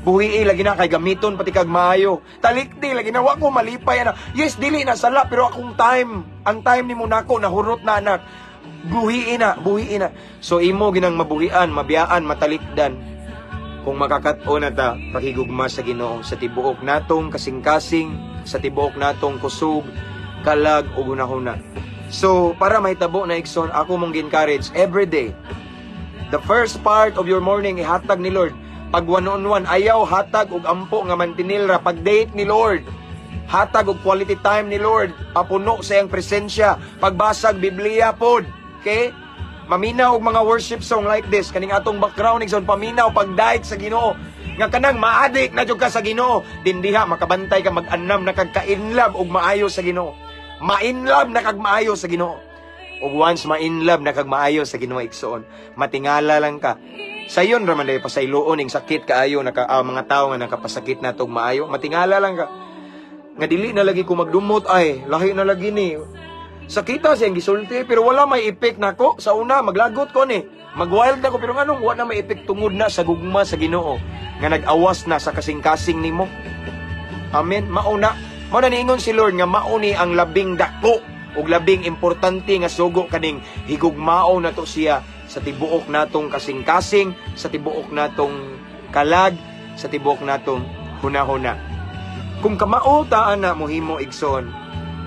Buhi lagi na kay gamiton pati kag maayo. Talikdi lagi na wa ko malipay ana. Yes, dili na sala pero akong time. Ang time nimo nako nahurot na anak. Buhi na. So imo ginang mabuhian, mabiyaan, matalikdan. Kung makakaton na ta pakigugma sa Ginoo sa tibuok natong kasing-kasing, sa tibuok natong kusog, kalag ug hunahuna. So para mahitabo na igsoon, ako mong encourage every day. The first part of your morning ihatag ni Lord. Pag one-on-one, ayaw hatag og ampo nga mantinilra. Pag date ni Lord, hatag og quality time ni Lord. Papuno sa iyang presensya. Pagbasag Biblia pod. Okay? Maminaw og mga worship song like this. Kaning atong background igsoon, paminaw pag-date sa Ginoo. Nga kanang maadik na jud ka sa Ginoo. Dindiha makabantay ka mag-annam na kag ka-inlove og maayo sa Ginoo. Ma-inlove na kag maayo sa Ginoo. Og once ma-inlove na kag maayo sa Ginoo igsoon, matingala lang ka. Sayon raman day pasayloon ning sakit kaayo mga tao nga nakapasakit na tog maayo, matingala lang ka. Nga dili na lagi ko magdumot ay lahi na lagi ni. Sakita siyang gisulti pero wala may effect nako. Sa una maglagot ko ni. Magwild ako pero nganong wala may effect tungod na sa gugma sa Ginoo nga nag-awas na sa kasing-kasing nimo. Amen. Mao na niingon si Lord nga mao ni ang labing dako ug labing importante nga sugo kaning higugmao na to siya sa tibuok natong kasing-kasing, sa tibuok natong kalag, sa tibuok natong hunahuna. Kung kamao taan na mohimo igsoon,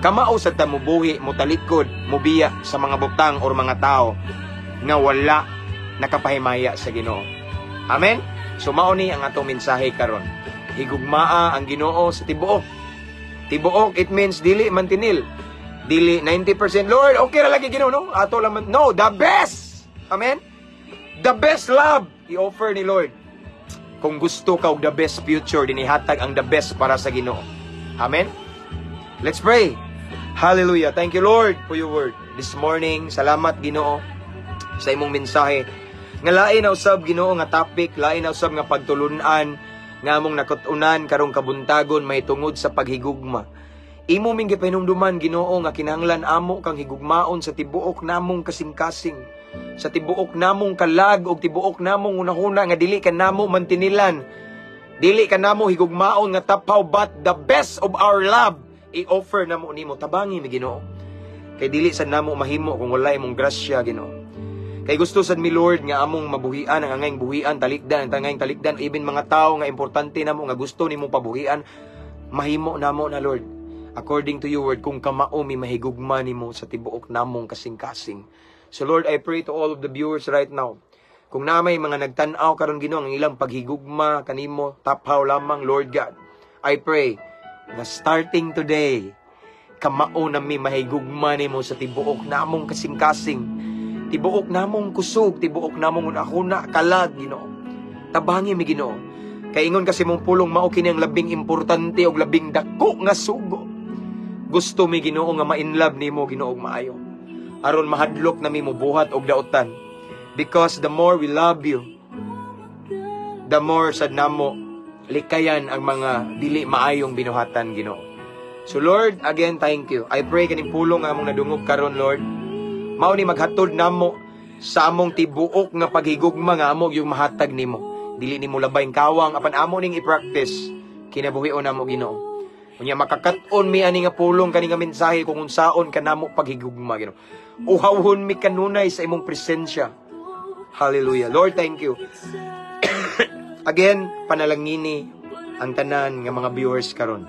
kamao sad ta mubuhi, mutalikod, mubiya sa mga butang or mga tao nga wala nakapahimaya sa Ginoo. Amen. So mao ni ang atong mensahe karon. Higugmaa ang Ginoo sa tibuok. Tibuok it means dili mantinil. Dili 90% Lord, okay ra lagi Ginoo no? Ato lang no, the best. Amen? The best love i-offer ni Lord. Kung gusto ka og the best future, dinihatag ang the best para sa Ginoo. Amen? Let's pray. Hallelujah. Thank you Lord for your word. This morning, salamat Ginoo sa imong mensahe. Nga lain na usab Ginoo nga topic, lain na usab nga pagtulunan nga among nakutunan karong kabuntagon may tungod sa paghigugma. Imo ming gipahinumduman Ginoo nga kinahanglan amo kang higugmaon sa tibuok namong kasing-kasing, sa tibuok namong kalag ug tibuok namong unahuna nga dili ka namo mantinilan, dili ka namo higugmaon nga tapaw, but the best of our love i-offer namo nimo. Tabangi mi Ginoo, kay dili sad namo mahimo kung wala imong grasya Ginoo. Kay gusto sad mi Lord nga among mabuhian ang angayng buhian, talikdan ang tangayng talikdan, even mga tao nga importante namo nga gusto nimong pabuhian, mahimo namo na Lord according to your word, kung kamao mi mahigugma nimo sa tibuok namong kasing-kasing. So Lord, I pray to all of the viewers right now, kung na may mga nagtan-aw karon Ginoo ang ilang paghigugma kanimo, tapaw lamang Lord God, I pray na starting today kamao na mi mahigugma nimo sa tibuok namong kasing-kasing, tibuok namong kusog, tibuok namong unahuna kalag Ginoo. Tabangi mi Ginoo, kay ingon kasi mong pulong mao kini ang labing importante og labing dako nga sugo. Gusto mi Ginoo nga ma-inlove nimo Ginoo og maayo, aron mahadlok na mi mobuhat og daotan. Because the more we love you, the more sad namo likayan ang mga dili maayong binuhatan Ginoo. So Lord, again thank you. I pray kaning pulong nga among nadungog karon Lord, mao ni maghatod namo sa among tibuok nga paghigugma nga among yung mahatag nimo. Dili nimo labayng kawang apan amo ning i-practice kinabuhion namo Ginoo. Unya makakaton mi ani nga pulong kani nga mensahe kung unsaon kanamo paghigugma Ginoo. Uhawhon mi kanunay sa imong presensya. Hallelujah. Lord, thank you. Again, panalangini ang tanan nga mga viewers karon.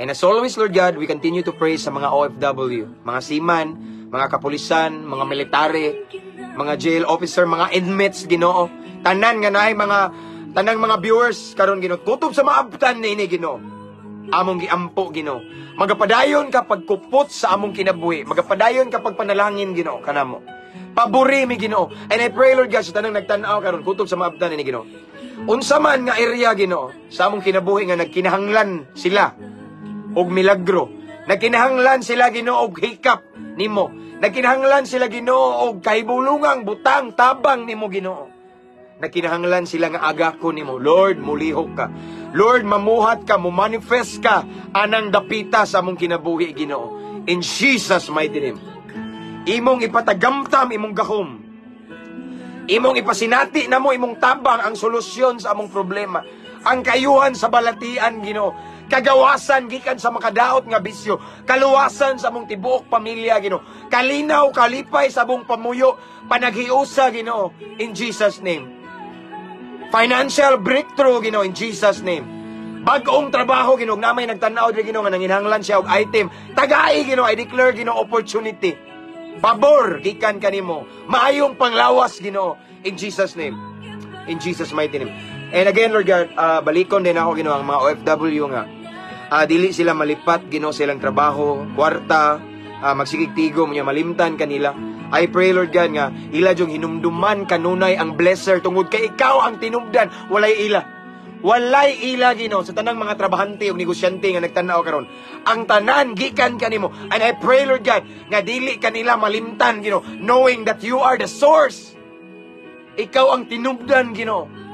And as always, Lord God, we continue to pray sa mga OFW, mga seaman, mga kapulisan, mga military, mga jail officer, mga inmates Ginoo. Tanan nga naay tanang mga viewers karon Ginoo. Kutob sa maabtan ni Ginoo. Among giampo Ginoo. Magapadayon ka pagkupot sa among kinabuhi. Magapadayon ka pagpanalangin Ginoo kanamo. Paburi mi Ginoo. And I pray Lord God sa tanang nagtan-aw karon kutob sa maabtan ni Ginoo. Unsa man nga area Ginoo sa among kinabuhi nga nagkinahanglan sila og milagro. Nagkinahanglan sila Ginoo og hikap nimo. Nagkinahanglan sila Ginoo og kahibulungang butang tabang nimo Ginoo. Nagkinahanglan sila nga agako nimo. Lord, mulihok ka. Lord, mamuhat ka, mumanifest ka anang dapita sa among kinabuhi Ginoo. In Jesus mighty name. Imong ipatagamtam imong gahom. Imong ipasinati na mo imong tabang ang solusyon sa among problema. Ang kayuhan sa balatian, Ginoo. Kagawasan gikan sa makadaot nga bisyo. Kaluwasan sa among tibuok pamilya, Ginoo. Kalinaw, kalipay sa among pamuyo. Panaghiusa, Ginoo. In Jesus' name. Financial breakthrough, Ginoo. In Jesus' name. Bagong trabaho, Ginoo. Namay nagtanaw diri, Ginoo, nga nanginahanglan siya og item. Tagai, Ginoo. I declare, Ginoo, opportunity. Pabor, gikan kanimo. Maayong panglawas, Ginoo. In Jesus' name. In Jesus' mighty name. And again, Lord God, balikon din ako, Ginoo, ang mga OFW nga. Dili sila malipat, Ginoo, silang trabaho, kwarta, magsigigtigo, malimtan kanila. I pray, Lord God, nga ila jung hinumduman kanunay ang blesser tungod kay ikaw ang tinubdan, walay ila. Walay ila, Ginoo, sa tanang mga trabahante o negosyante nga nagtanaw karon. Ang tanan gikan kanimo. And I pray, Lord God, nga dili kanila malimtan, Ginoo, knowing that you are the source. Ikaw ang tinubdan, Ginoo.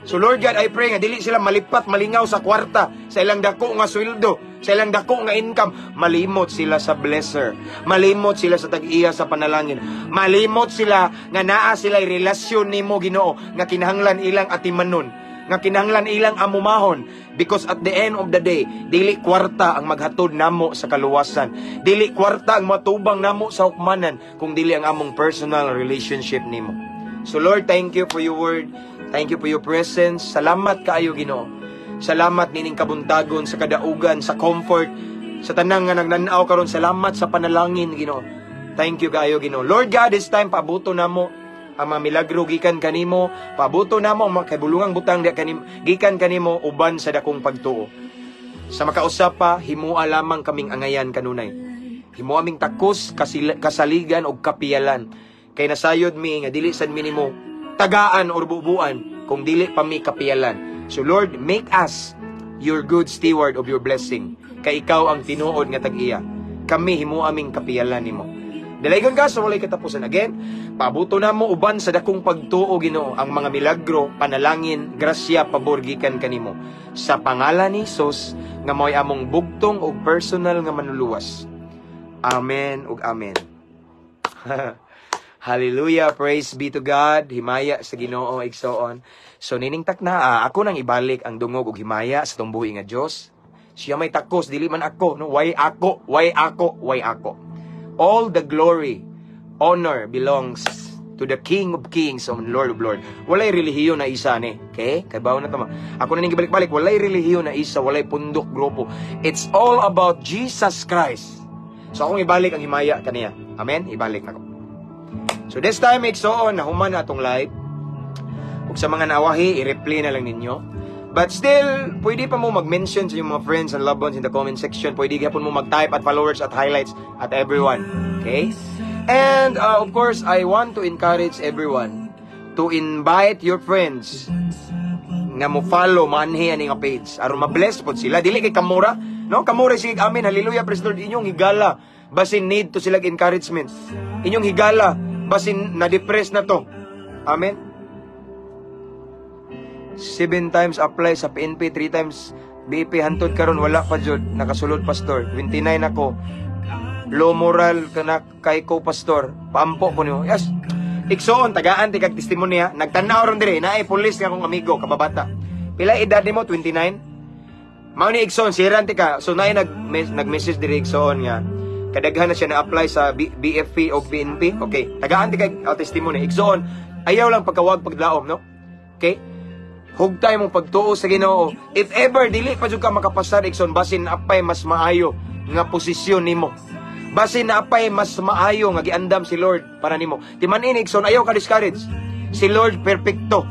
So Lord God, I pray nga dili sila malipat, malingaw sa kwarta, sa ilang dako nga sweldo, sa ilang dako nga income. Malimot sila sa blesser. Malimot sila sa tag-iya sa panalangin. Malimot sila nga naa sila relasyon nimo, Ginoo, nga kinahanglan ilang atimanon, nga kinahanglan ilang amumahon. Because at the end of the day, dili kwarta ang maghatod namo sa kaluwasan. Dili kwarta ang matubang namo sa hukmanan, kung dili ang among personal relationship nimo. So Lord, thank you for your word. Thank you for your presence. Salamat kaayo, Ginoo. Salamat nining kabuntagon sa kadaugan, sa comfort, sa tanang nga nagnanaw karon. Salamat sa panalangin, Ginoo. Thank you kaayo, Ginoo. Lord God, this time pabuto namo ang mga milagro gikan kanimo. Pabuto namo ang mga kabulungang butang gikan kanimo uban sa dakong pagtuo. Sa makausap pa, himua lamang kaming angayan kanunay. Himua aming takos, kasaligan og kapiyalan. Kay nasayod mi nga dili sad mi nimo tagaan or bubuan kung dili pa mi kapiyalan. So Lord, make us your good steward of your blessing. Kay ikaw ang tinuod nga tag-iya. Kami himo aming kapiyalan nimo. Dalaygon ka sa walay katapusan. Again, pabuto na mo uban sa dakong pagtuo, Ginoo, ang mga milagro, panalangin, grasya, pabor gikan kanimo. Sa pangalan ni Jesus nga mo'y among bugtong o personal nga manuluwas. Amen ug amen. Hallelujah, praise be to God. Himaya sa Ginoo igsoon. So nining takna, ako nang ibalik ang dungog ug himaya sa tumbuhi nga Dios. Siya may takos, dili man ako, no? Why ako? Why ako? Why ako? All the glory, honor belongs to the King of Kings and Lord of Lords. Walay relihiyon na isa ni. Okay? Kay bawo na tama. Ako na ning ibalik-balik, walay relihiyon na isa, walay pundok grupo. It's all about Jesus Christ. So akong ibalik ang himaya kaniya. Amen? Ibalik na ko. So this time, igsoon, nahuman na itong live. Kung sa mga nawahi, i-replay na lang ninyo. But still, pwede pa mo mag-mention sa inyong mga friends and loved ones in the comment section. Pwede gapon mo mag-type at followers at highlights at everyone. Okay? And, of course, I want to encourage everyone to invite your friends nga mo follow, manhi ani nga page. Aron ma-bless po sila. Dili kay kamura. No? Kamura sige, amin. Hallelujah, praise the Lord. Inyong higala. Basin need to sila encouragement. Inyong higala. Basin na-depress na to. Amen? 7 times apply sa PNP, 3 times BP, hantod karon wala pa jud nakasulod pastor. 29 ako. Low moral kana kay ko pastor. Paampo ko niyo. Yes. Igsoon tagaan ti kag testimonya. Nagtanaw ron dire naay pulis nga akong amigo kababata. Pila edad nimo? 29. Mao ni igsoon siran ti ka. So naay nag-message dire igsoon nga kadaghan na siya na-apply sa BFP o PNP. Okay. Tagaan ti kag testimony. Igsoon ayaw lang pagkawag paglaom, no? Okay? Hugtay mong pagtuo sa Ginoo. If ever dili pa jud ka makapasar igsoon basin apay mas maayo nga posisyon nimo. Basin apay mas maayo nga giandam si Lord para nimo. Timan-in igsoon ayaw ka discourage. Si Lord perfecto.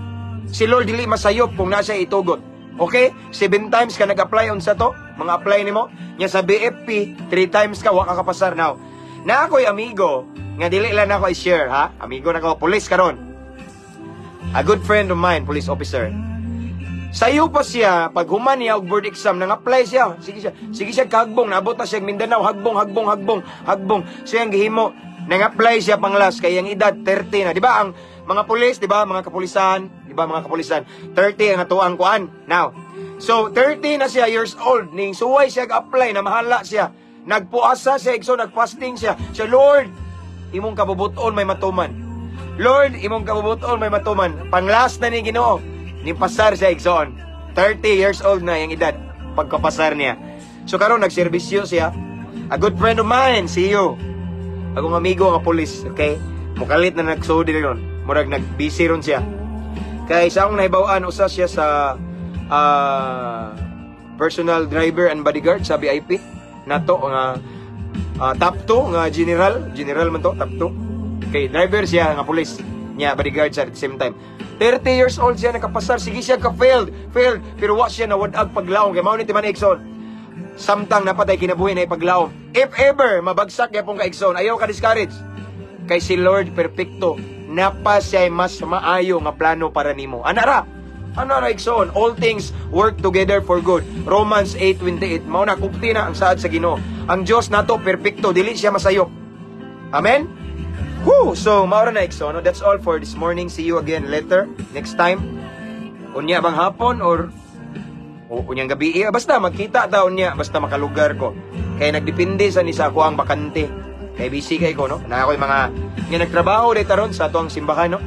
Si Lord dili masayop kung nasa itugot. Okay? 7 times ka nag-apply unsa to? Mga apply nimo. Nya sa BFP 3 times ka wa ka kapasar now. Na ako'y amigo nga dili lang ako i-share, ha? Amigo na ko police karon. A good friend of mine, police officer. Sayo pa siya, pag human niya og board exam, nang-apply siya. Sige siya kahagbong, naabot na siya Mindanao, hagbong. Siya ang gihimo, nang-apply siya panglas, kaya ang edad, 30 na. Di ba, ang mga pulis, di ba, mga kapulisan, 30 ang atuang kuan. Now, so, 30 na siya years old, ning suway siyaag-apply, na mahala siya. Nagpuasa siya, so nagfasting siya. Lord, imong kabubuton may matuman. Lord, imong kabubuton may matuman. Panglas na ni Ginoo, ni pasar siya igsoon. 30 years old na yung edad pagkapasar niya. So karon nagserbisyo siya. A good friend of mine, see you. Akong amigo nga pulis, okay? Mukalit na nagsudi ron. Murag nag-busy ron siya. Kaya sa akong nahibawan, usa siya sa personal driver and bodyguard sa VIP. Nato nga top 2 nga general man to, top 2. Okay, driver siya nga pulis niya, bodyguard siya at the same time. 30 years old siya nakapasar, sige siya ka-failed, pero wa siya nawadag paglaom. Kaya mao ni Timan Exxon, samtang napatay kinabuhi na ipaglaom. If ever mabagsak yapon ka Exxon, ayaw ka discourage. Kay si Lord perfecto, napa siya mas maayo nga plano para nimo. Anara Exxon, all things work together for good. Romans 8:28. Mao na kupti na ang saad sa Ginoo. Ang Dios nato perfecto, dili siya masayop. Amen. Woo! So mao na Exxon. No? That's all for this morning. See you again later next time. Unya bang hapon or unyang gabi, basta magkita ta unya, basta makalugar ko. Kaya nagdepende sa ni sa ako ang bakante. Kaya busy kay ko, no? Na ako'y mga nga nagtrabaho dito ron sa tuang simbahan, no?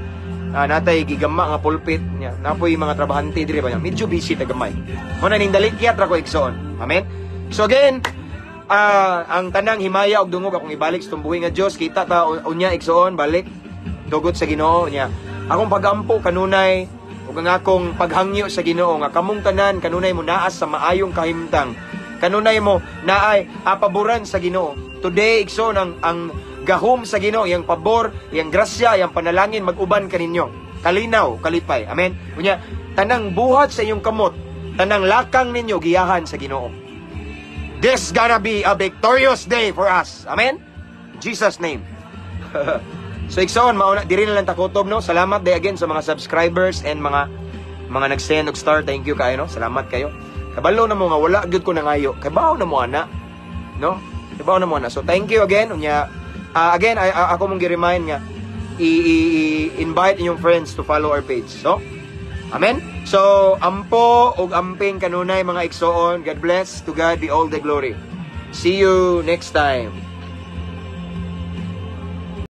Natay gigama nga pulpit niya. Napoy mga trabahante dire ba niya. Medyo busy ta gamay. Mo na ning dalikyat ra ko Exxon. Amen. So again, ang tanang himaya og dungog akong ibalik sa tumbuhi nga Dios, kita ta unya Exxon balik dugot sa Ginoo niya. Akong pagampo kanunay ug ang akong paghangyo sa Ginoo nga kamong tanan kanunay mo naas sa maayong kahimtang. Kanunay mo naay paboran sa Ginoo. Today Exxon ang gahom sa Ginoo, yang pabor, yang grasya, yang panalangin mag-uban kaninyo. Kalinaw, kalipay. Amen. Unya, tanang buhat sa inyong kamot, tanang lakang ninyo giyahan sa Ginoo. This gonna be a victorious day for us. Amen. In Jesus name. So Exxon, mauna diri na lang takotob, no. Salamat day again sa mga subscribers and mga nag-send og star. Thank you kayo, no. Salamat kayo. Kabalo na mo nga wala gyud ko nangayo. Kabaw na mo ana. No? Kabaw na mo ana. So thank you again. Unya again, ako mong gi-remind nga, i-invite inyong friends to follow our page. So, amen? So, ampo o amping kanunay mga Exxon. God bless. To God be all the glory. See you next time.